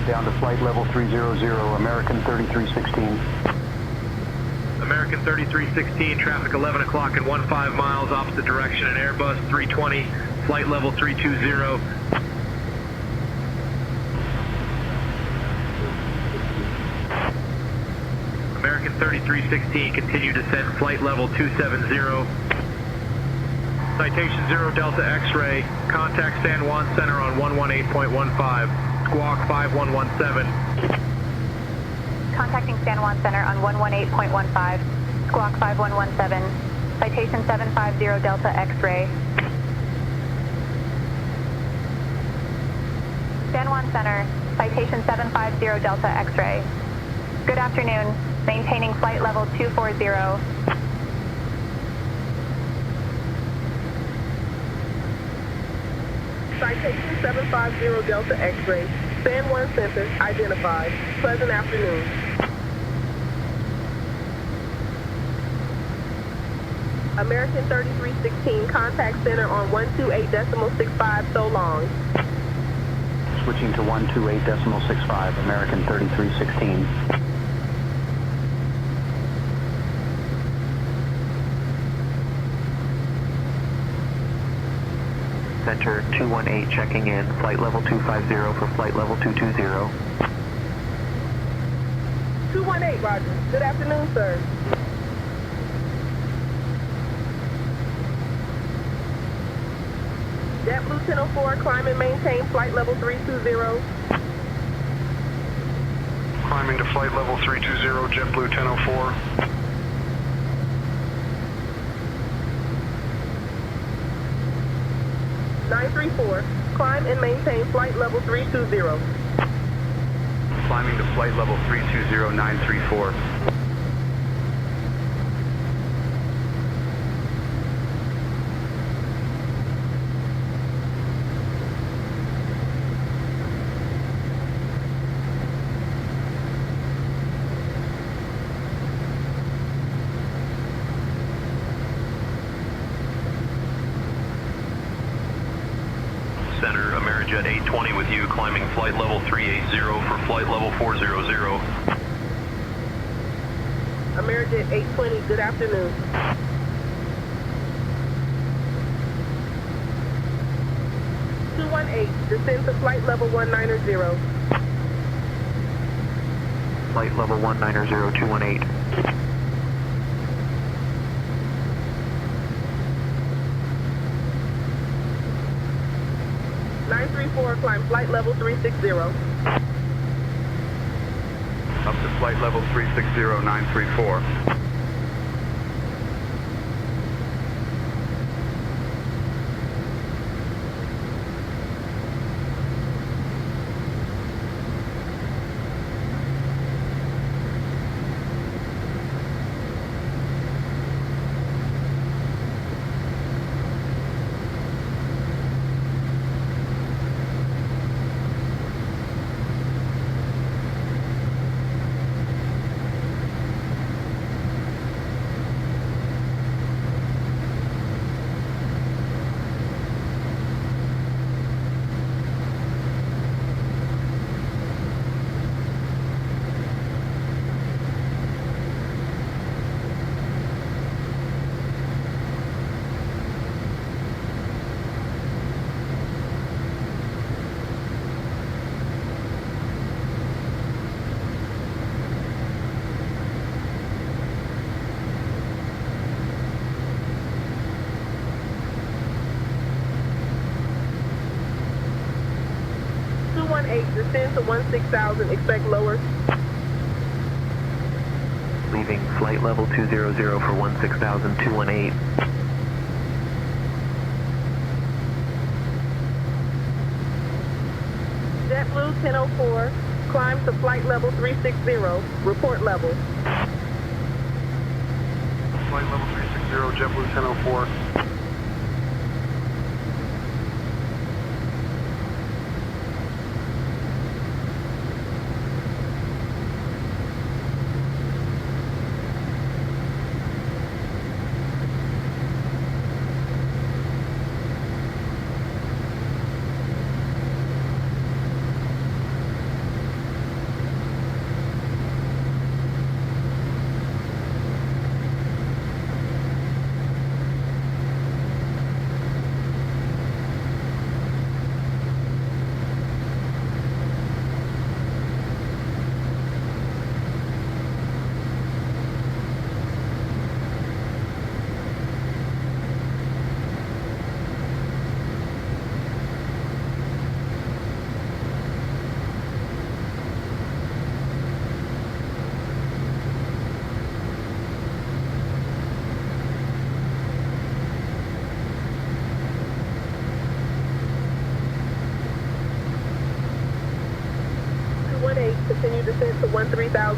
Down to flight level 300, American 3316.
American 3316, traffic 11 o'clock and 15 miles, opposite direction in Airbus 320, flight level 320. American 3316, continue descent, flight level 270. Citation 0 Delta X-ray, contact San Juan Center on 118.15, squawk 5117.
Contacting San Juan Center on 118.15, squawk 5117, citation 750 Delta X-ray. San Juan Center, citation 750 Delta X-ray. Good afternoon, maintaining flight level 240.
Citation 750 Delta X-ray, San Juan Center, identified. Pleasant afternoon. American 3316, contact center on 128.65, so long.
Switching to 128.65, American 3316. Center 218 checking in, flight level 250 for flight level 220.
218, Roger. Good afternoon, sir. JetBlue 1004, climb and maintain flight level 320.
Climbing to flight level 320, JetBlue 1004.
Climb and maintain flight level 320.
Climbing to flight level 320, 934.
Center, Amerijet 820 with you, climbing flight level 380 for flight level 400.
Amerijet 820, good afternoon. Descend to flight level 190.
Flight level 190, 218.
Climb flight level 360.
Up to flight level 360, 934.
Descend to 16,000, expect lower.
Leaving flight level 200 for 16,000, 218.
JetBlue 1004, climb to flight level 360, report level.
Flight level 360, JetBlue 1004.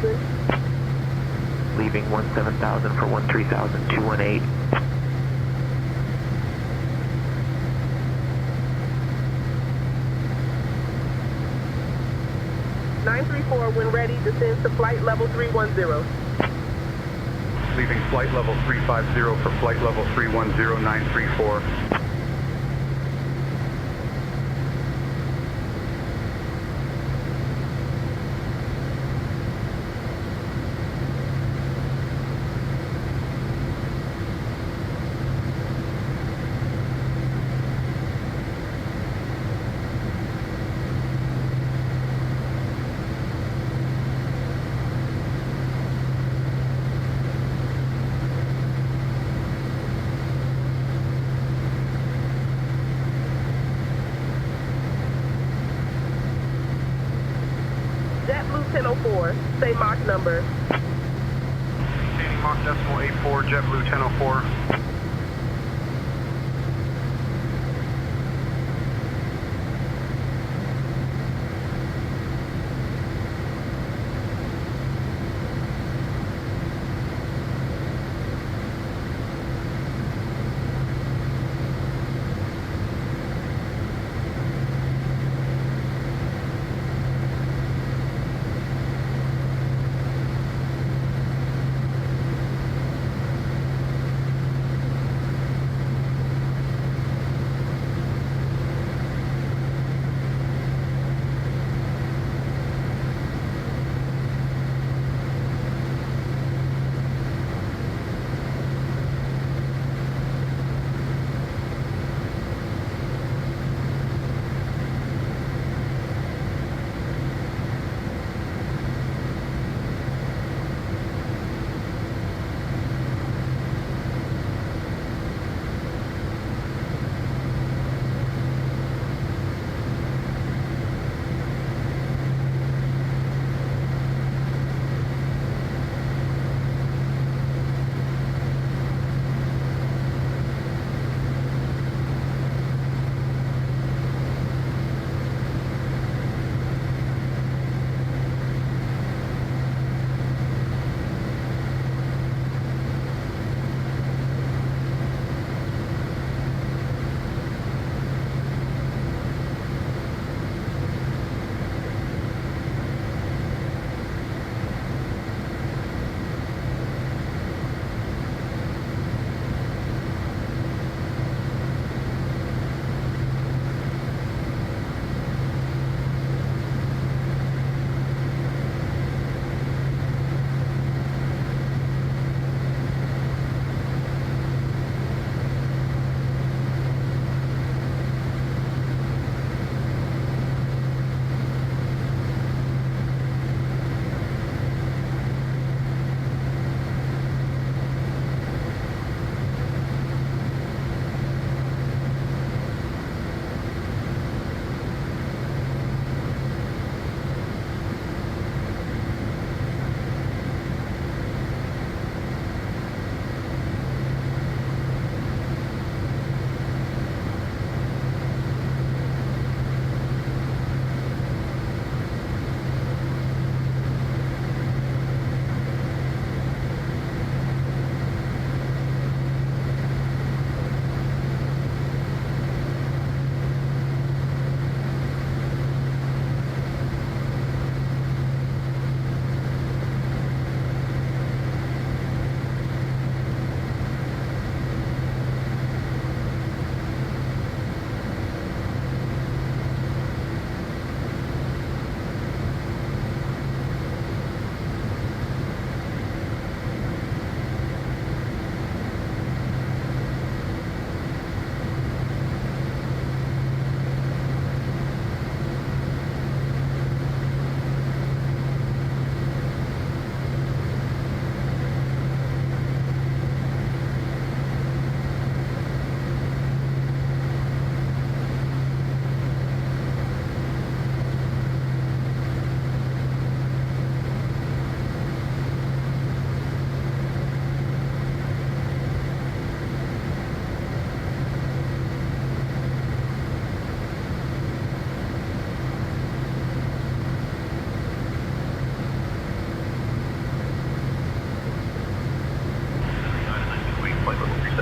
1000.
Leaving 17,000 for 13,000, 218.
When ready, descends to flight level 310.
Leaving flight level 350 for flight level 310, 934.
JetBlue 1004, say Mach number.
Maintaining Mach decimal 84, JetBlue 1004.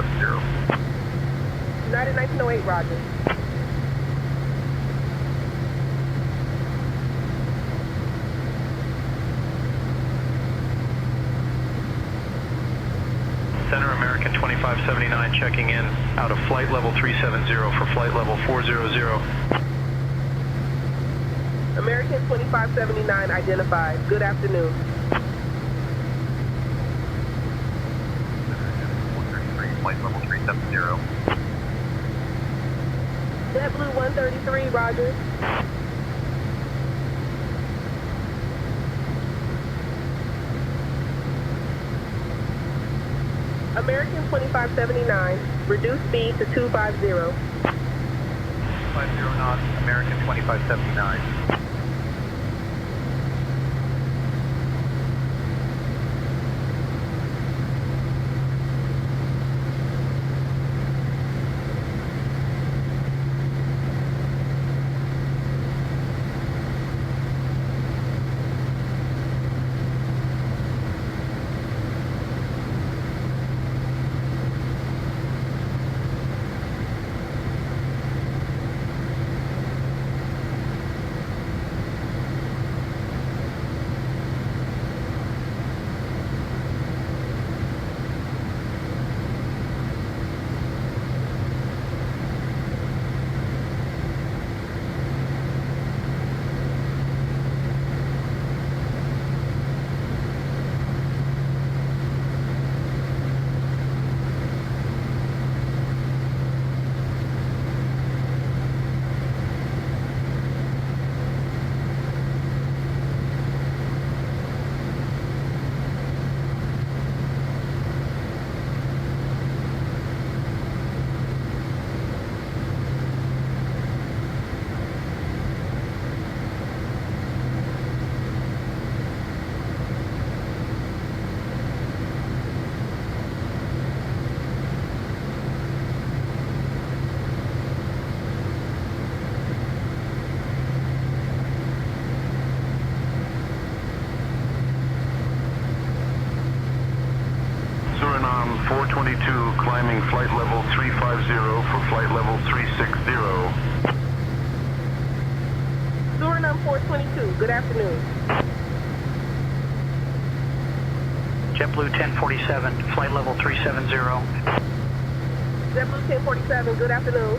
370.
United 1908, roger.
Center American 2579 checking in out of flight level 370 for flight level 400.
American 2579 identified. Good afternoon.
133, flight level 370.
JetBlue 133, roger. American 2579, reduce speed to 250.
50 knots, American 2579.
Suriname 422 climbing flight level 350 for flight level 360.
Suriname 422, good afternoon.
JetBlue 1047, flight level 370.
JetBlue 1047, good afternoon.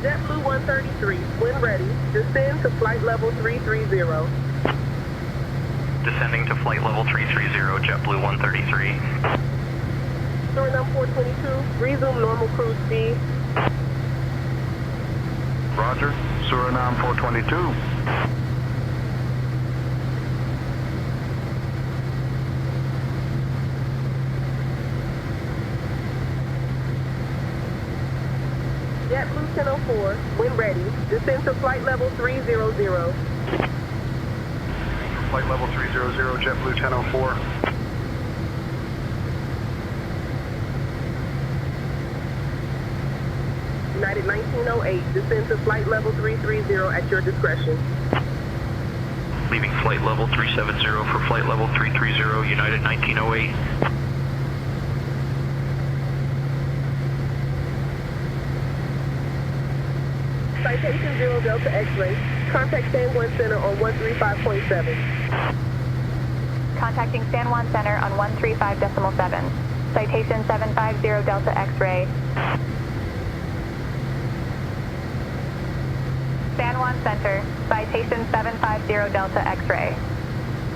JetBlue 133, when ready, descend to flight level 330.
Descending to flight level 330, JetBlue 133.
Suriname 422, resume normal cruise speed.
Roger, Suriname 422.
JetBlue 1004, when ready, descend to flight level 300.
Flight level 300, JetBlue 1004.
United 1908, descend to flight level 330 at your discretion.
Leaving flight level 370 for flight level 330, United 1908.
Citation 0 Delta X-ray. Contact San Juan Center on 135.7.
Contacting San Juan Center on 135.7. Citation 750 Delta X-ray. San Juan Center, Citation 750 Delta X-ray.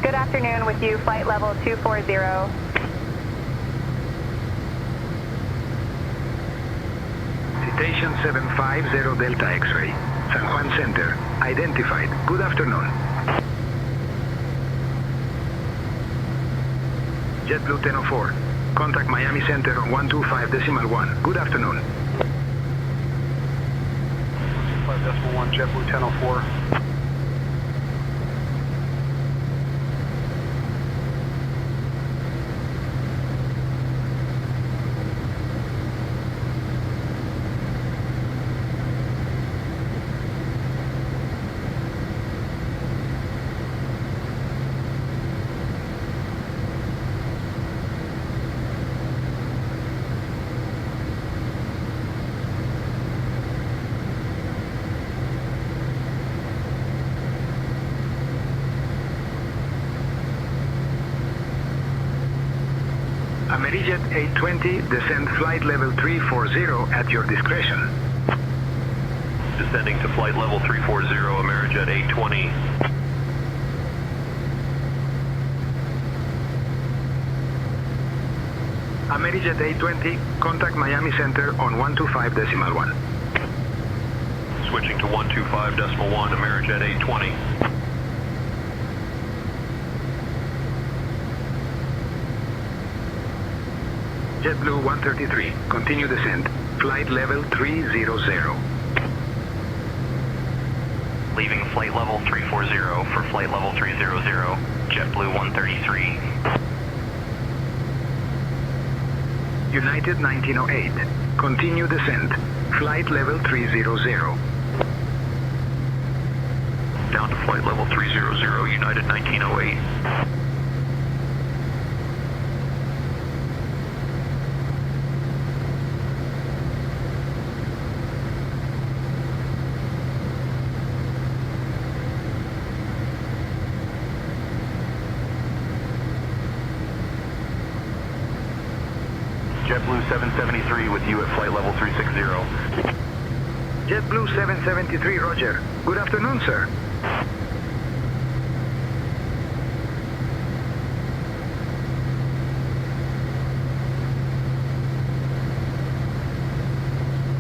Good afternoon with you, flight level 240.
Citation 750 Delta X-ray. San Juan Center, identified. Good afternoon. JetBlue 1004, contact Miami Center on 125.1. Good afternoon.
5.1, JetBlue 1004.
Amerijet 820, descend flight level 340 at your discretion.
Descending to flight level 340, Amerijet 820.
Amerijet 820, contact Miami Center on 125.1.
Switching to 125.1, Amerijet 820.
JetBlue 133, continue descent, flight level 300.
Leaving flight level 340 for flight level 300, JetBlue 133.
United 1908, continue descent, flight level 300.
Down to flight level 300, United 1908.
JetBlue 773 with you at flight level 360.
JetBlue 773, roger. Good afternoon, sir.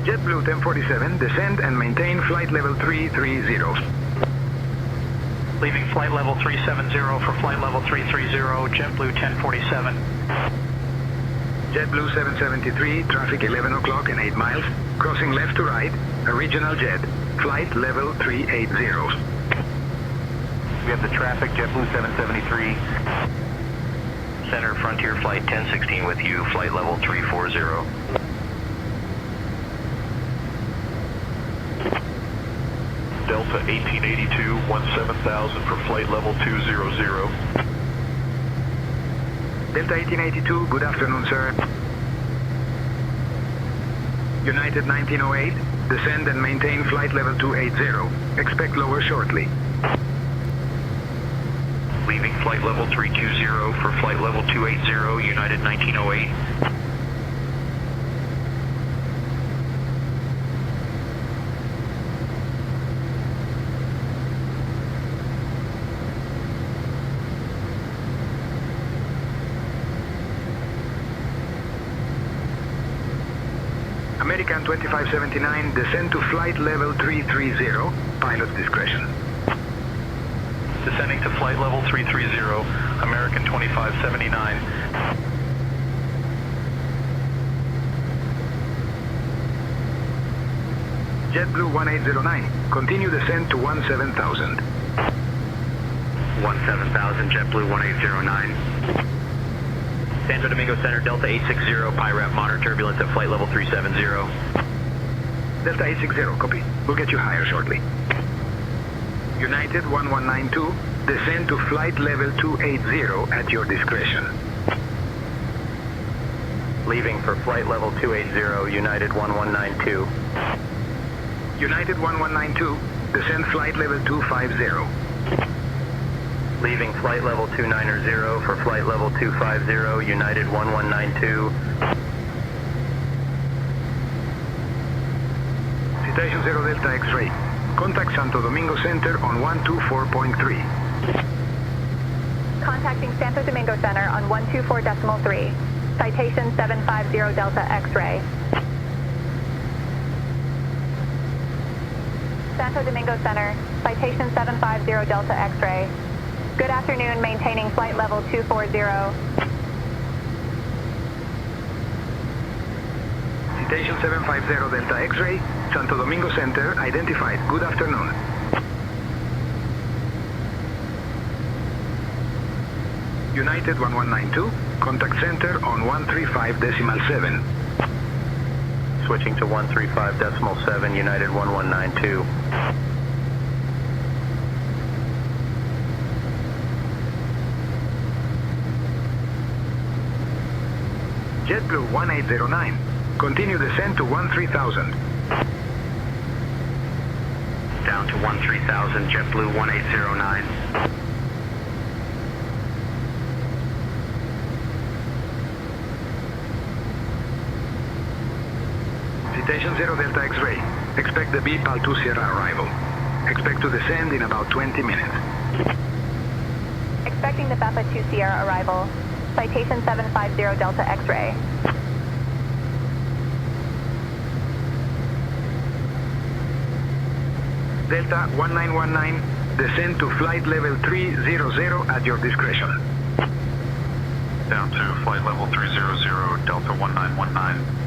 JetBlue 1047, descend and maintain flight level 330. Leaving flight level 370 for flight level 330, JetBlue 1047. JetBlue 773, traffic 11 o'clock and 8 miles, crossing left to right, a regional jet, flight level 380.
We have the traffic, JetBlue 773.
Center Frontier Flight 1016 with you, flight level 340.
Delta 1882, 17,000 for flight level 200.
Delta 1882, good afternoon, sir. United 1908, descend and maintain flight level 280. Expect lower shortly.
Leaving flight level 320 for flight level 280, United 1908.
American 2579, descend to flight level 330, pilot's discretion.
Descending to flight level 330, American 2579.
JetBlue 1809, continue descent to 17,000.
17,000, JetBlue 1809. Santo Domingo Center, Delta 860, PIRAP monitor turbulence at flight level 370.
Delta 860, copy. We'll get you higher shortly. United 1192, descend to flight level 280 at your discretion.
Leaving for flight level 280, United 1192.
United 1192, descend flight level 250.
Leaving flight level 290 for flight level 250, United 1192.
Citation 0 Delta X-ray. Contact Santo Domingo Center on 124.3.
Contacting Santo Domingo Center on 124.3. Citation 750 Delta X-ray. Santo Domingo Center, citation 750 Delta X-ray. Good afternoon, maintaining flight level 240.
Citation 750 Delta X-ray, Santo Domingo Center, identified. Good afternoon. United 1192, contact center on 135.7.
Switching to 135.7, United 1192.
JetBlue 1809, continue descent to 13,000.
Down to 13,000, JetBlue 1809.
Citation 0 Delta X-ray. Expect the BEPAL 2 Sierra arrival. Expect to descend in about 20 minutes.
Expecting the BEPAL 2 Sierra arrival. Citation 750 Delta X-ray.
Delta 1919, descend to flight level 300 at your discretion.
Down to flight level 300, Delta 1919.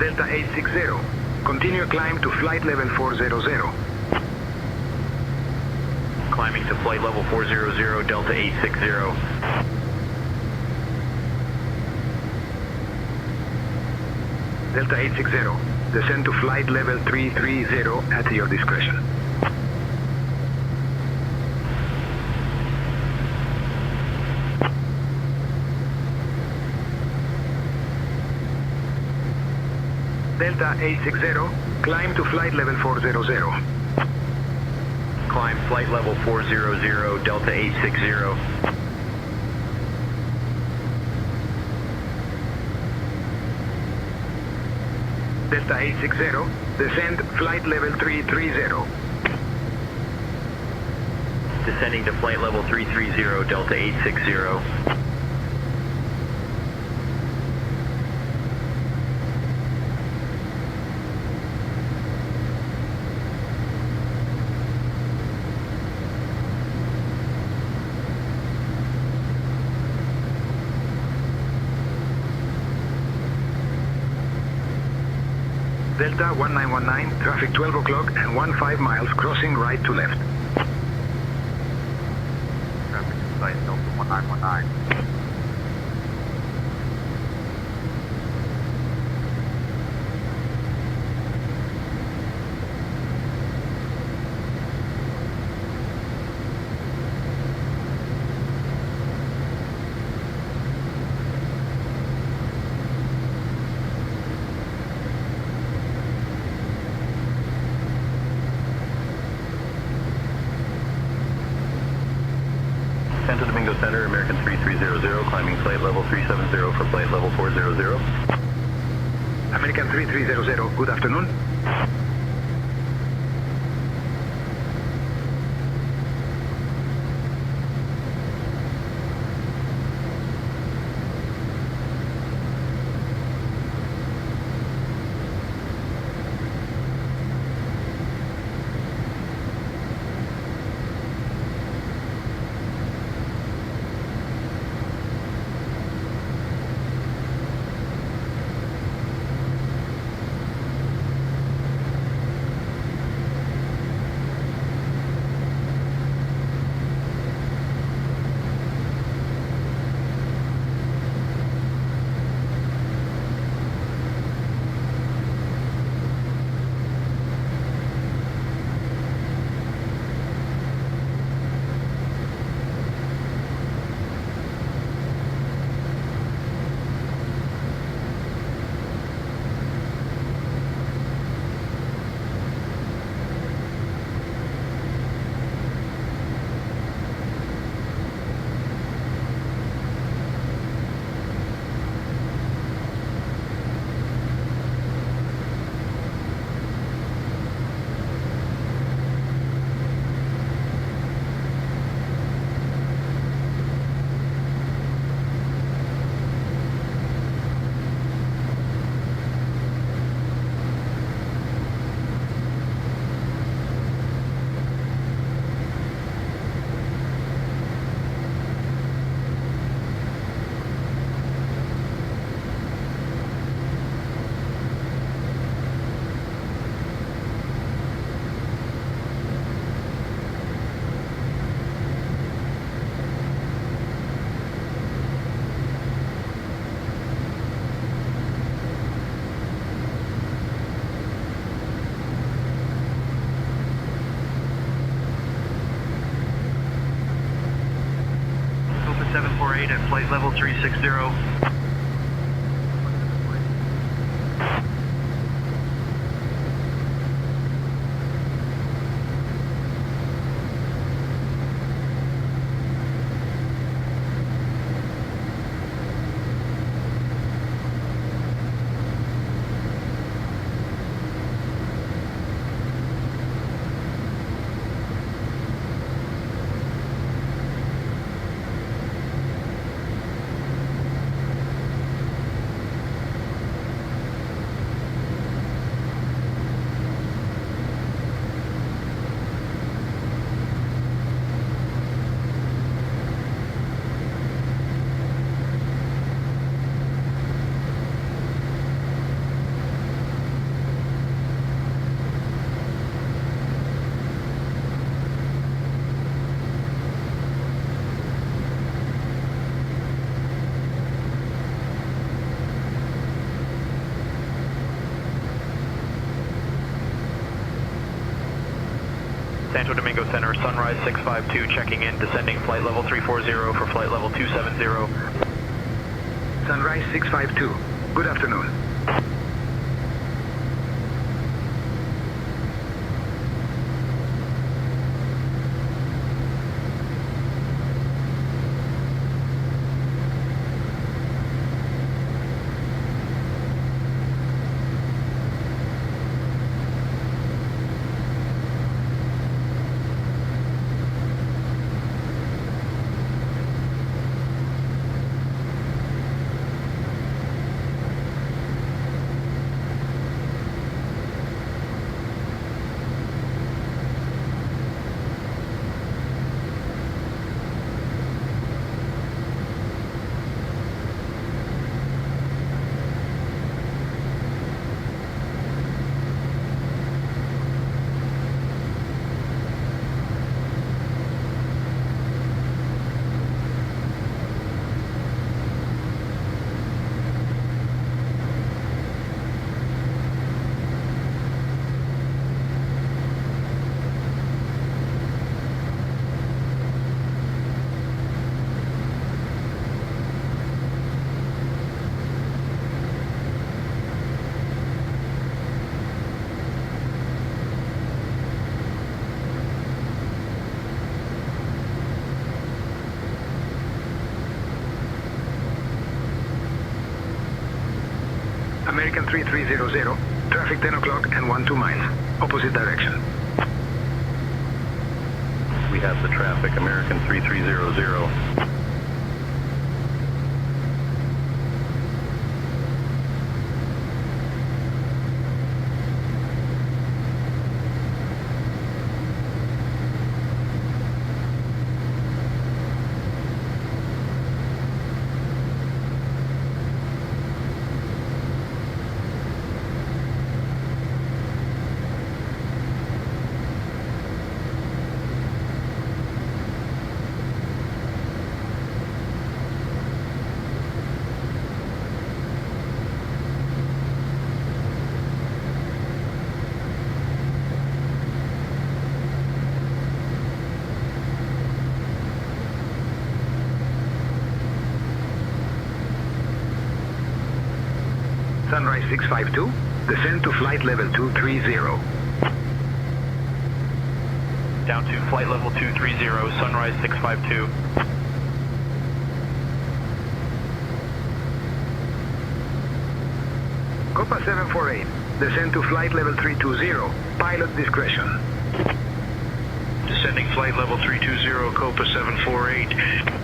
Delta 860. Continue climb to flight level 400.
Climbing to flight level 400, Delta 860.
Delta 860. Descend to flight level 330 at your discretion. Delta 860, climb to flight level 400.
Climb flight level 400, Delta 860.
Delta 860, descend flight level 330.
Descending to flight level 330, Delta 860.
Delta 1919, traffic 12 o'clock and 15 miles, crossing right to left.
Traffic site Delta 1919.
Santo Domingo Center, American 3300, climbing flight level 370 for flight level 400.
American 3300, good afternoon. At flight level 360.
Santo Domingo Center, Sunrise 652, checking in, descending flight level 340 for flight level 270.
Sunrise 652, good afternoon. American 3300, traffic 10 o'clock and 12 miles, opposite direction.
We have the traffic, American 3300.
Sunrise 652, descend to flight level 230.
Down to flight level 230, Sunrise 652.
Copa 748, descend to flight level 320, pilot discretion.
Descending flight level 320, Copa 748.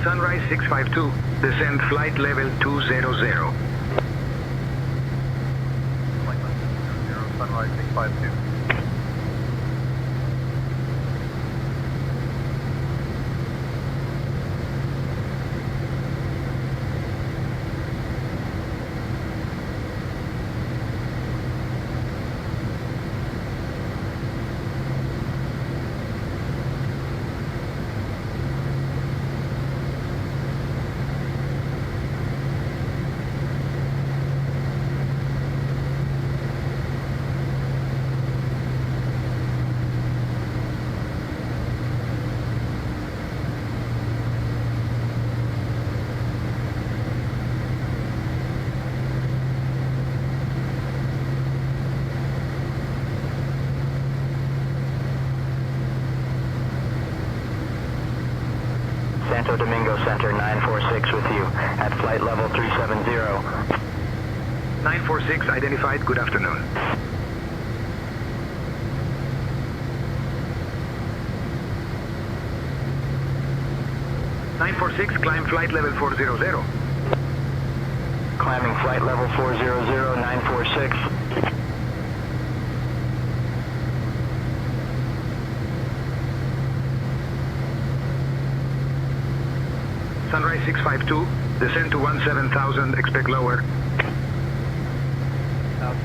Sunrise 652, descend flight level 200.
Sunrise 652.
Center, 946 with you at flight level 370.
946 identified, good afternoon. Climb flight level 400.
Climbing flight level 400, 946.
Sunrise 652, descend to 17,000, expect lower.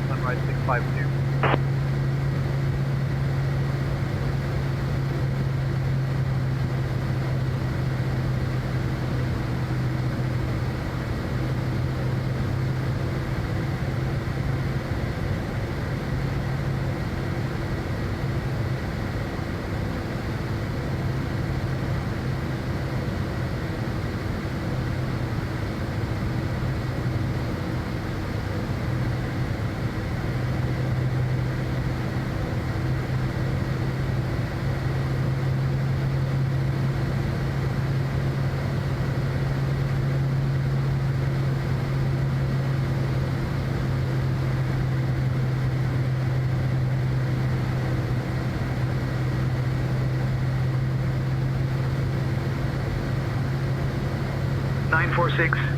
Sunrise 652.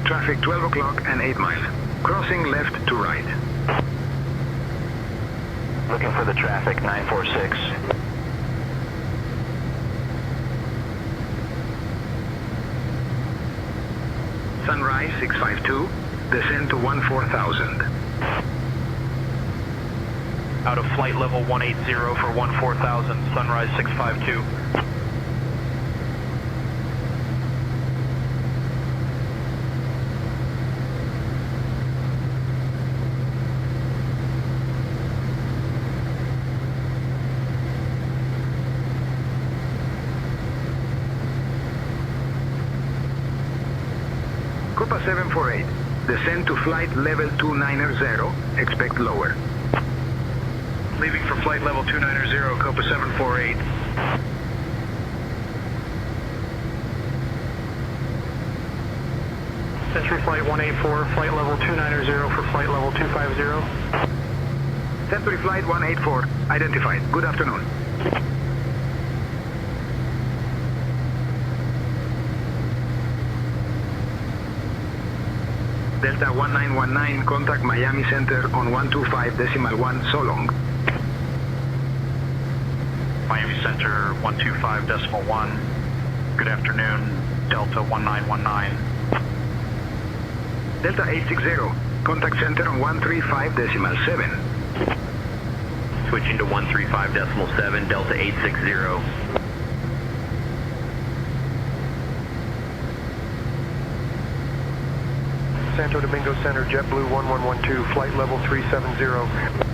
Traffic 12 o'clock and 8 miles. Crossing left to right.
Looking for the traffic, 946.
Sunrise 652, descend to 14,000.
Out of flight level 180 for 14,000, Sunrise 652.
Copa 748, descend to flight level 290, expect lower.
Leaving for flight level 290, Copa 748. Century Flight 184, flight level 290 for flight level 250.
Century Flight 184, identified. Good afternoon. Delta 1919, contact Miami Center on 125.1, so long.
Miami Center 125.1. Good afternoon, Delta 1919.
Delta 860, contact center on 135.7.
Switching to 135.7, Delta 860.
Santo Domingo Center, JetBlue 1112, flight level 370.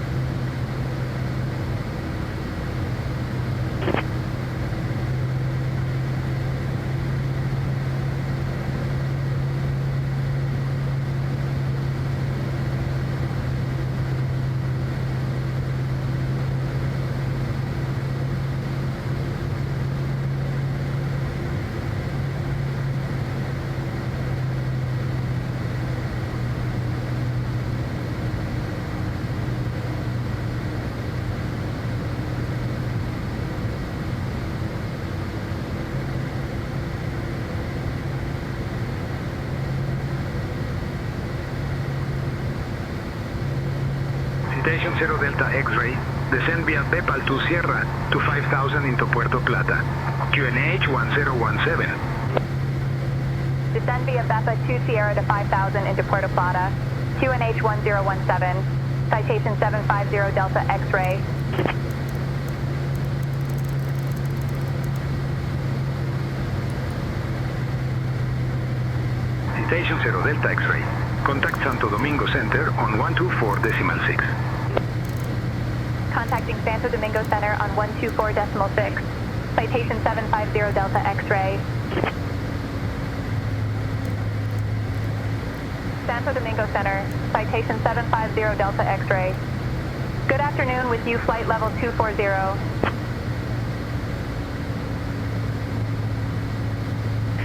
Citation 0 Delta X-ray, descend via BEPAL to Sierra to 5,000 into Puerto Plata. QNH 1017.
Descend via BEPA 2 Sierra to 5,000 into Puerto Plata. QNH 1017. Citation 750 Delta X-ray.
Citation 0 Delta X-ray. Contact Santo Domingo Center on 124.6.
Contacting Santo Domingo Center on 124.6. Citation 750 Delta X-ray. Santo Domingo Center, citation 750 Delta X-ray. Good afternoon, with you flight level 240.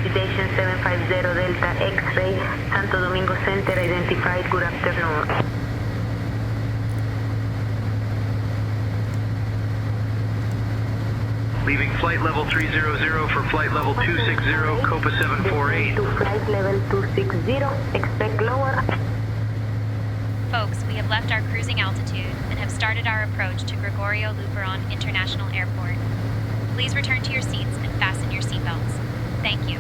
Citation 750 Delta X-ray, Santo Domingo Center identified. Good afternoon.
Leaving flight level 300 for flight level 260, Copa 748.
To flight level 260, expect lower.
Folks, we have left our cruising altitude and have started our approach to Gregorio Luperón International Airport. Please return to your seats and fasten your seatbelts. Thank you.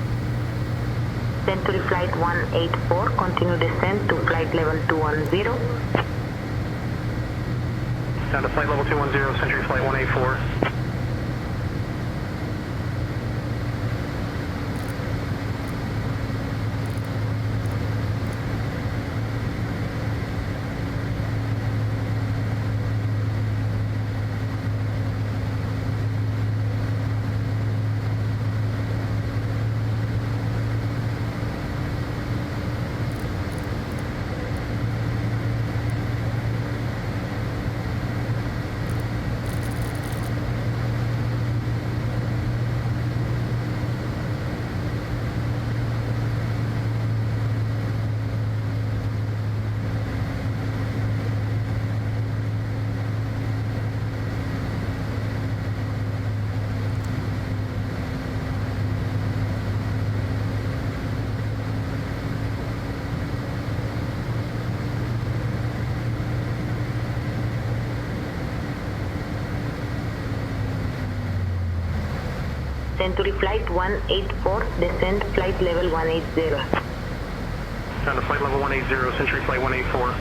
Century Flight 184, continue descent to flight level 210.
Down to flight level 210, Century Flight 184.
Century Flight 184, descend flight level 180.
Down to flight level 180, Century Flight 184.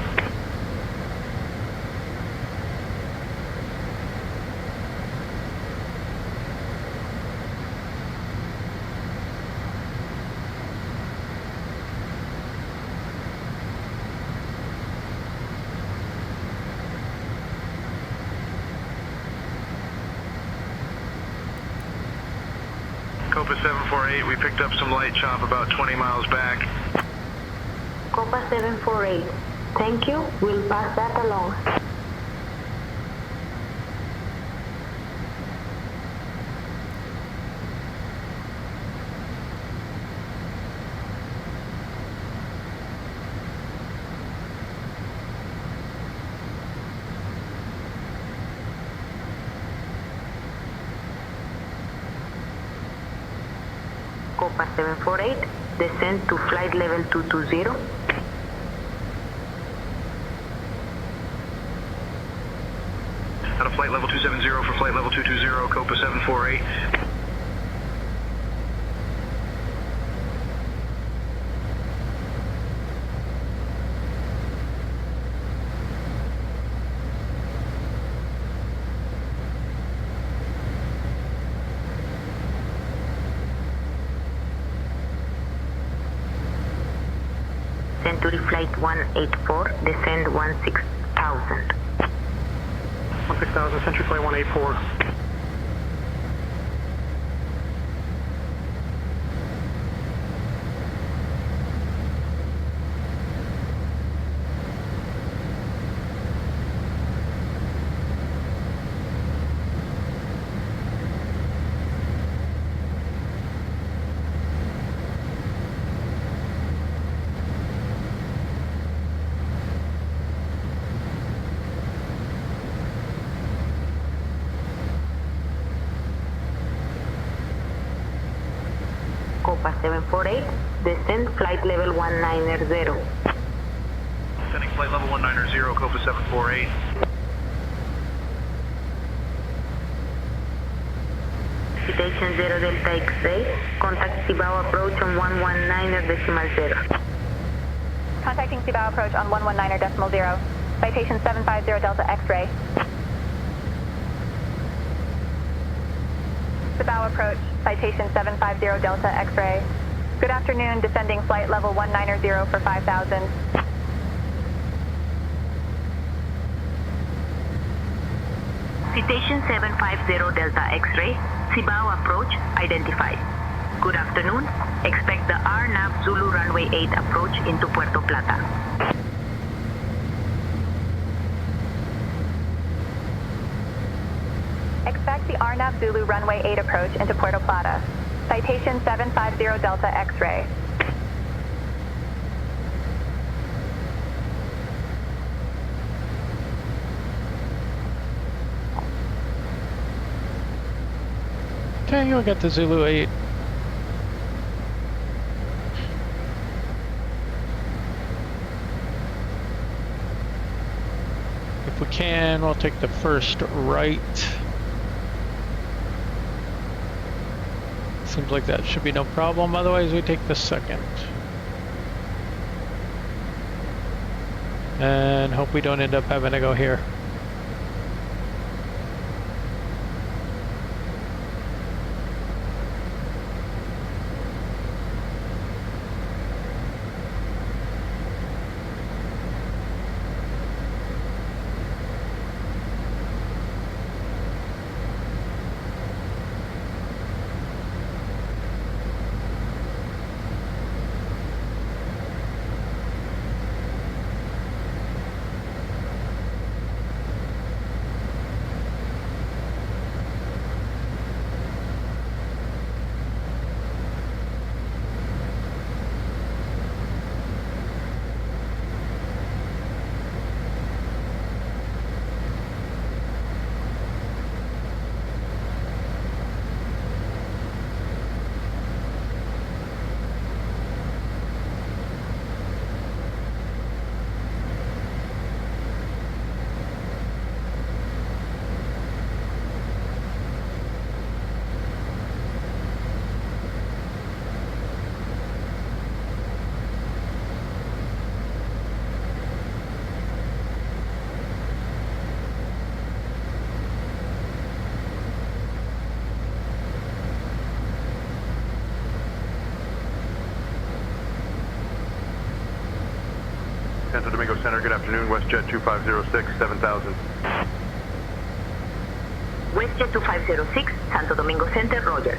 Copa 748, we picked up some light chop about 20 miles back.
Copa 748, thank you, we'll pass that along. Copa 748, descend to flight level 220.
Out of flight level 270 for flight level 220, Copa 748.
Century Flight 184, descend 16,000.
16,000, Century Flight 184.
Copa 748, descend flight level 190.
Descending flight level 190, Copa 748.
Citation 0 Delta X-ray, contact Cibao approach on 119.0.
Contacting Cibao approach on 119.0. Citation 750 Delta X-ray. Cibao approach, citation 750 Delta X-ray. Good afternoon, descending flight level 190 for 5,000.
Citation 750 Delta X-ray, Cibao approach identified. Good afternoon, expect the RNAV Zulu Runway 8 approach into Puerto Plata.
Expect the RNAV Zulu Runway 8 approach into Puerto Plata. Citation 750 Delta X-ray.
Tango got the Zulu 8. If we can, we'll take the first right. Seems like that should be no problem. Otherwise, we take the second. And hope we don't end up having to go here.
Santo Domingo Center, good afternoon. WestJet 2506, 7000.
WestJet 2506, Santo Domingo Center, Roger.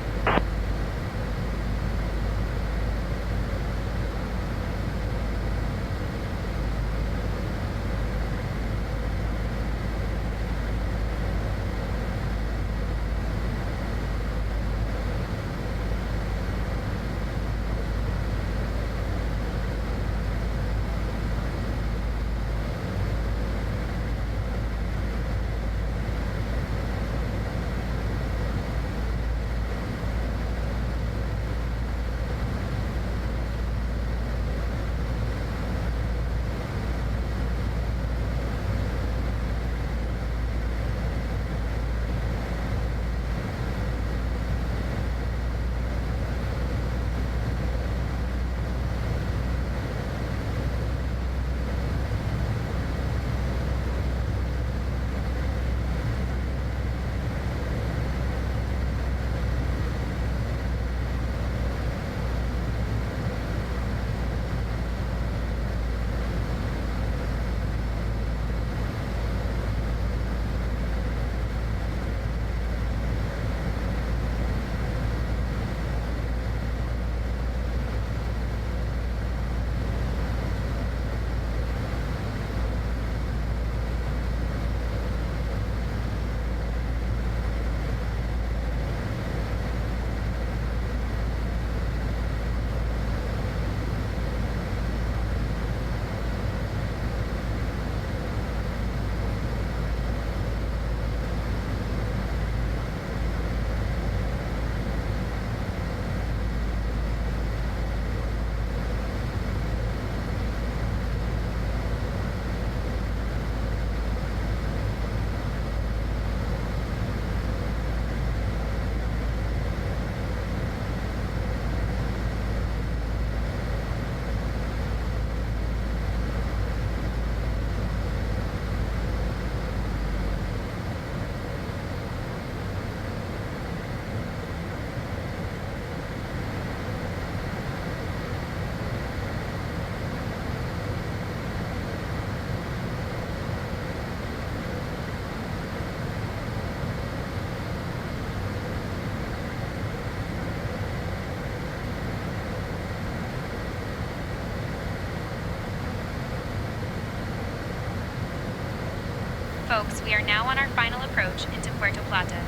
Folks, we are now on our final approach into Puerto Plata.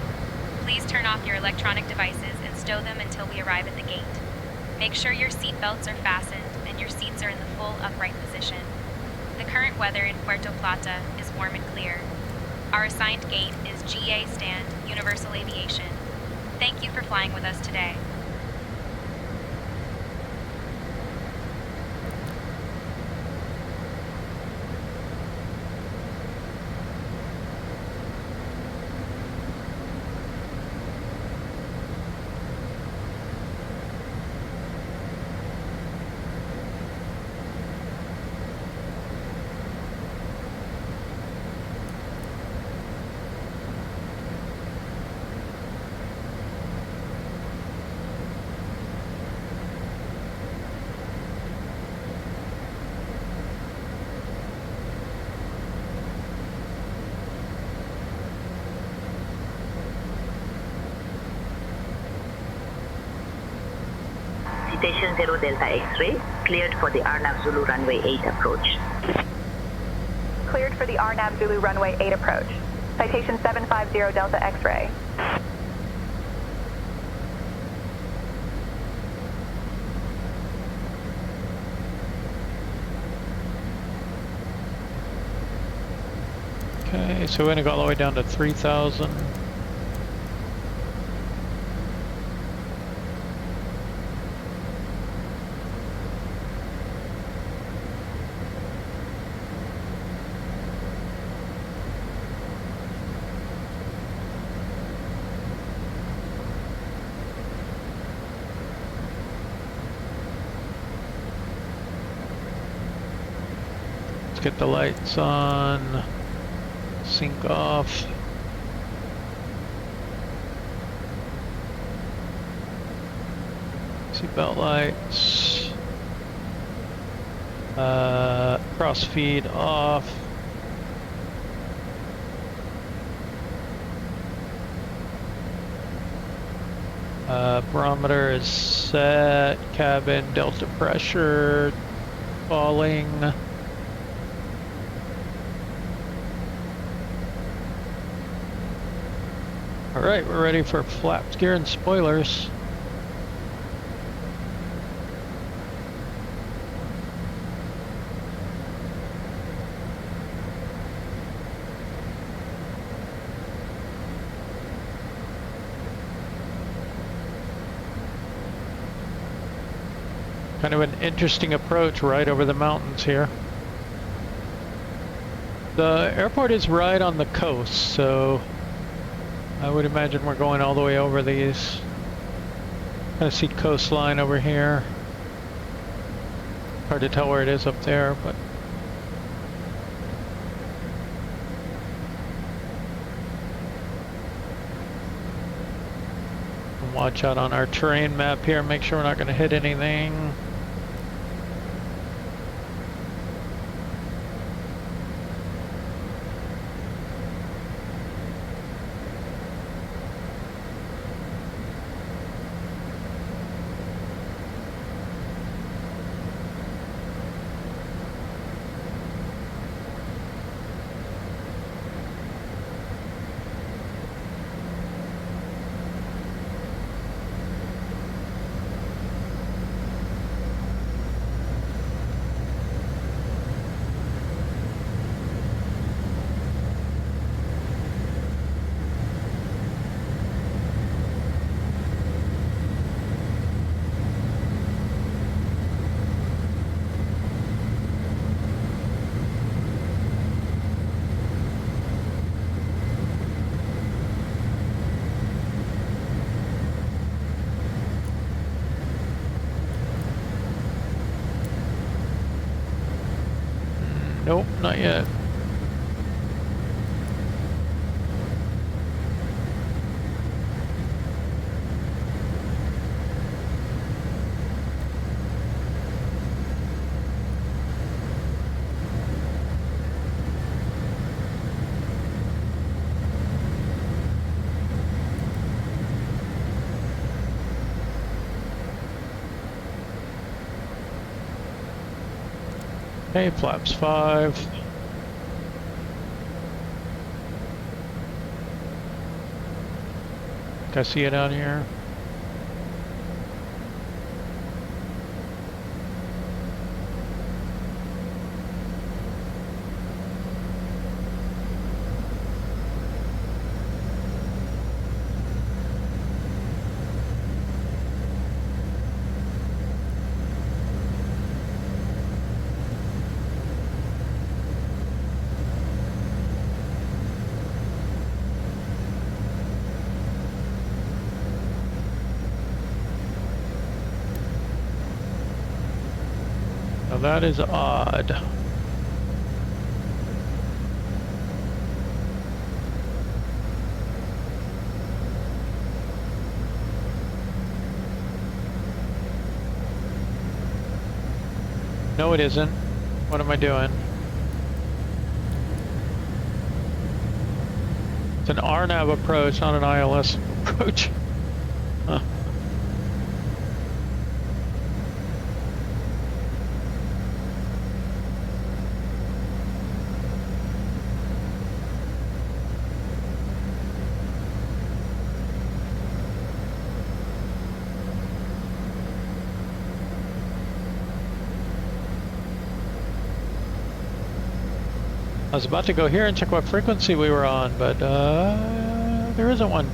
Please turn off your electronic devices and stow them until we arrive at the gate. Make sure your seat belts are fastened and your seats are in the full upright position. The current weather in Puerto Plata is warm and clear. Our assigned gate is GA stand, Universal Aviation. Thank you for flying with us today.
Citation 0 Delta X-ray, cleared for the RNAV Zulu runway 8 approach.
Cleared for the RNAV Zulu runway 8 approach. Citation 750 Delta X-ray.
Okay, so we're gonna go all the way down to 3,000. Get the lights on, sync off. Seatbelt lights. Cross feed off. Barometer is set. Cabin delta pressure falling. Alright, we're ready for flaps, gear, and spoilers. Kind of an interesting approach right over the mountains here. The airport is right on the coast, so I would imagine we're going all the way over these. Kind of see coastline over here. Hard to tell where it is up there, but watch out on our terrain map here, make sure we're not going to hit anything. Nope, not yet. Okay, flaps 5. I see it out here. Now that is odd. No, it isn't. What am I doing? It's an RNAV approach, not an ILS approach. Huh. I was about to go here and check what frequency we were on, but there isn't one.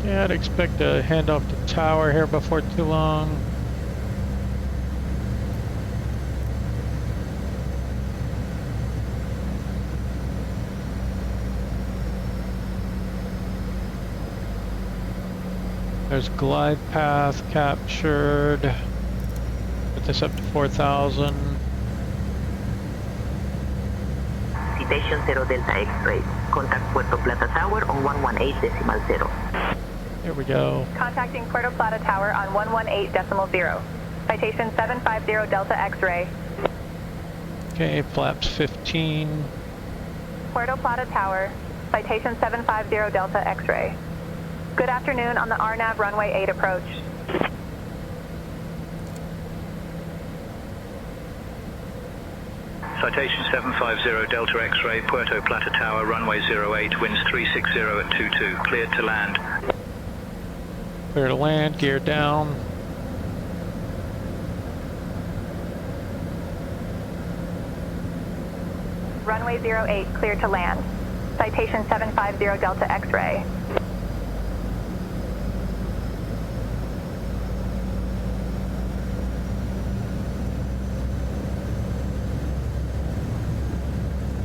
Yeah, I'd expect to hand off the tower here before too long. There's glide path captured. Put this up to 4,000.
Citation 0 Delta X-ray. Contact Puerto Plata Tower on 118.0.
Here we go.
Contacting Puerto Plata Tower on 118.0. Citation 750 Delta X-ray.
Okay, flaps 15.
Puerto Plata Tower. Citation 750 Delta X-ray. Good afternoon on the RNAV runway 8 approach.
Citation 750 Delta X-ray, Puerto Plata Tower, runway 08, winds 360 at 22, cleared to land.
Clear to land, gear down.
Runway 08, clear to land. Citation 750 Delta X-ray.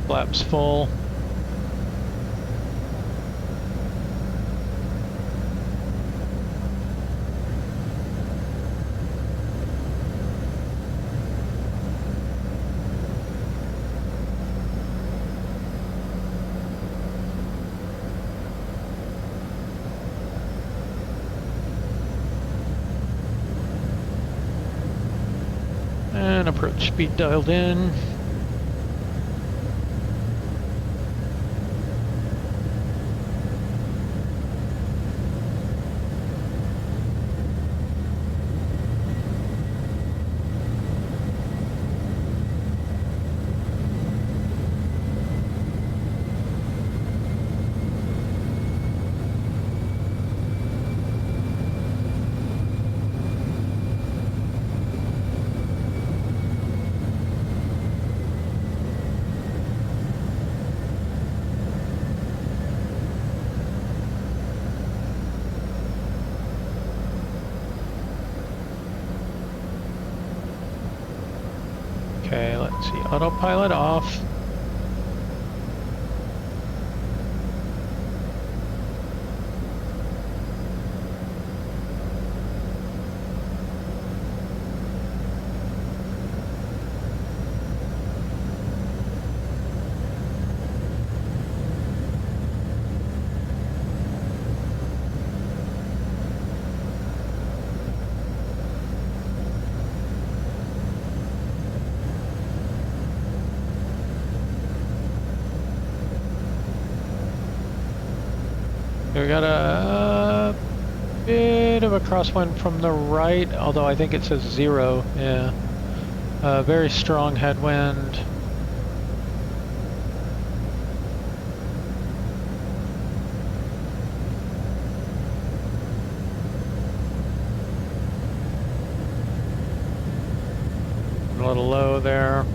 Flaps full. And approach speed dialed in. Okay, let's see, autopilot off. We got a bit of a crosswind from the right, although I think it says 0. Yeah, very strong headwind. A little low there.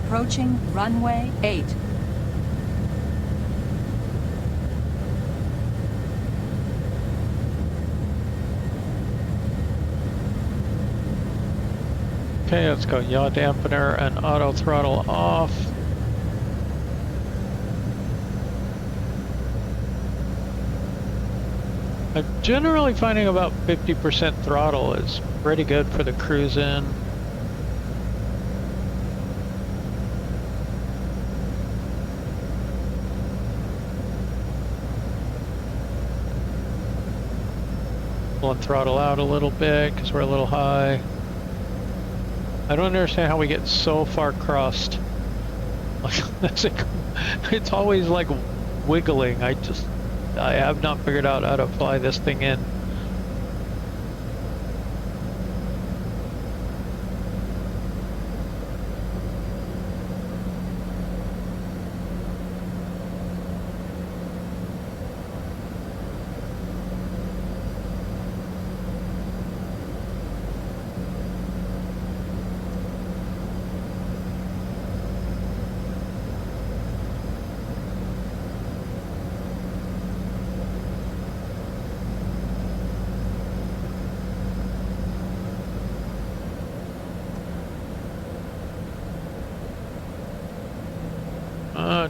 Approaching runway 8.
Okay, let's go yaw dampener and auto throttle off. I'm generally finding about 50% throttle is pretty good for the cruise in. Pulling throttle out a little bit because we're a little high. I don't understand how we get so far crossed. It's always like wiggling. I have not figured out how to fly this thing in.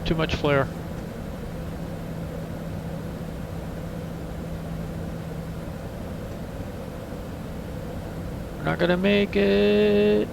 Too much flare. We're not gonna make it.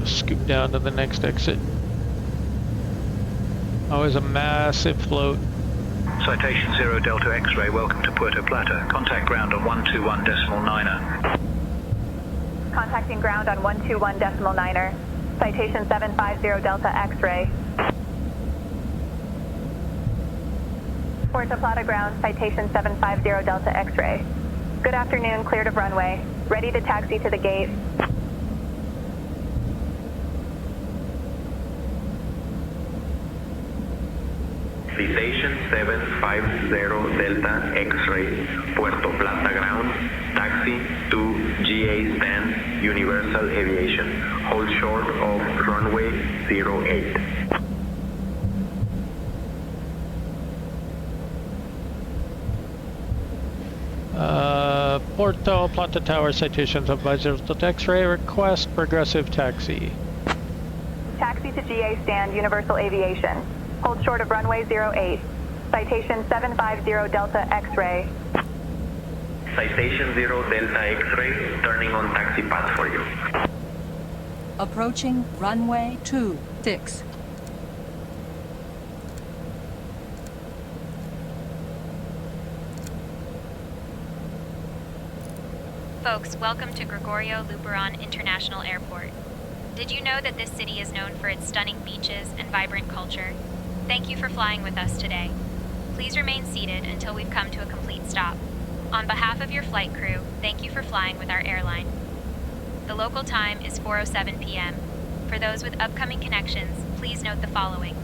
Scoop down to the next exit. Always a massive float.
Citation 0 Delta X-ray, welcome to Puerto Plata. Contact ground on 121.9er.
Contacting ground on 121.9er. Citation 750 Delta X-ray. Puerto Plata ground, citation 750 Delta X-ray. Good afternoon, cleared of runway. Ready to taxi to the gate.
Citation 750 Delta X-ray, Puerto Plata ground, taxi to GA stand, Universal Aviation. Hold short of runway 08.
Puerto Plata Tower, citations advisor Delta X-ray, request progressive taxi.
Taxi to GA stand, Universal Aviation. Hold short of runway 08. Citation 750 Delta X-ray.
Citation 0 Delta X-ray, turning on taxi path for you.
Approaching runway 26.
Folks, welcome to Gregorio Luperón International Airport. Did you know that this city is known for its stunning beaches and vibrant culture? Thank you for flying with us today. Please remain seated until we've come to a complete stop. On behalf of your flight crew, thank you for flying with our airline. The local time is 4:07 p.m. For those with upcoming connections, please note the following.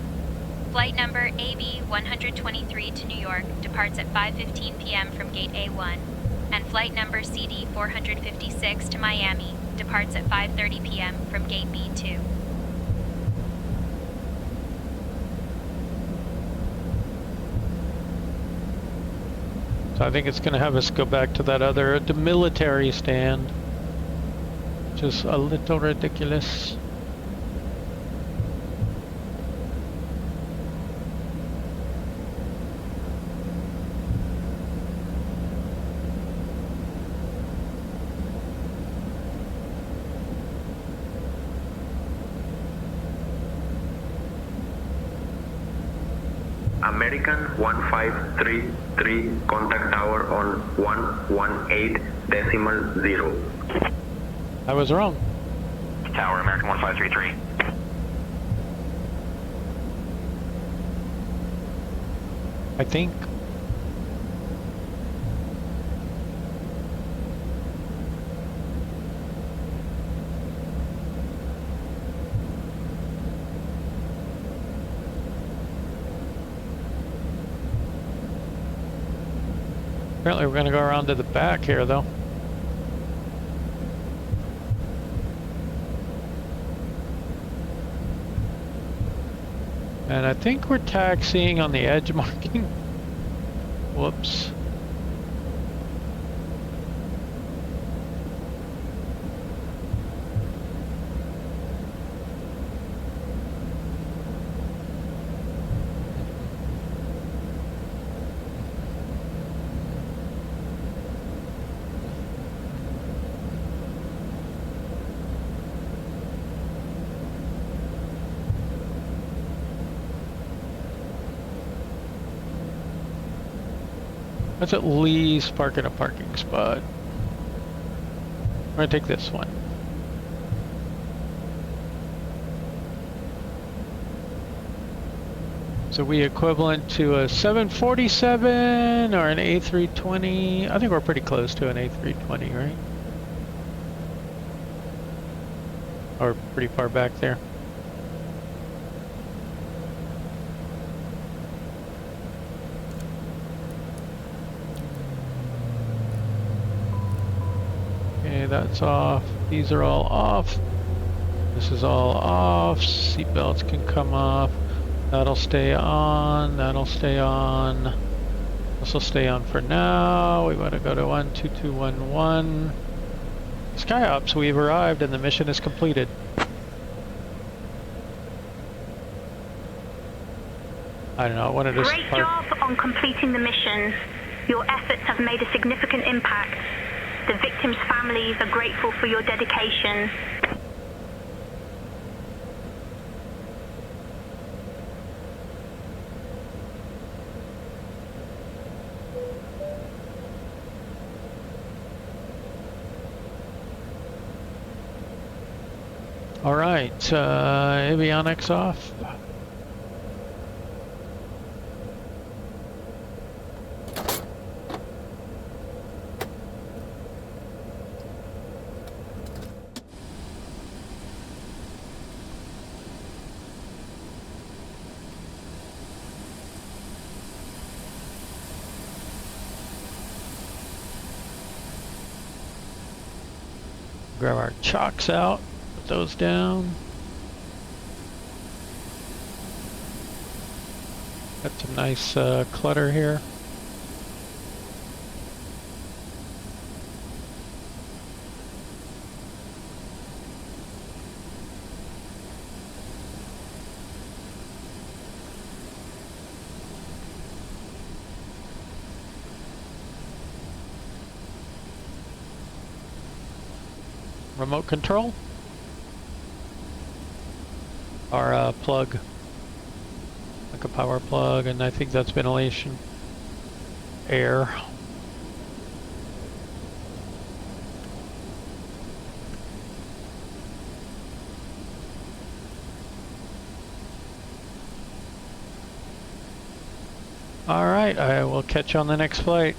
Flight number AB 123 to New York departs at 5:15 p.m. from gate A1, and flight number CD 456 to Miami departs at 5:30 p.m. from gate B2.
So I think it's going to have us go back to the military stand, which is a little ridiculous.
American 1533, contact tower on 118.0.
I was wrong.
Tower, American 1533.
I think. Apparently we're gonna go around to the back here though. And I think we're taxiing on the edge marking. Whoops. Let's at least park in a parking spot. We're gonna take this one. So we equivalent to a 747 or an A320. I think we're pretty close to an A320, right? Or pretty far back there. Okay, that's off. These are all off. This is all off. Seatbelts can come off. That'll stay on. That'll stay on. This will stay on for now. We want to go to 12211. SkyOps, we've arrived and the mission is completed. I don't know, I wanted to
Great job on completing the mission. Your efforts have made a significant impact. The victims' families are grateful for your dedication.
All right, avionics off. Grab our chocks out, put those down. Got some nice clutter here. Remote control? Our plug. Like a power plug, and I think that's ventilation. Air. Alright, I will catch you on the next flight.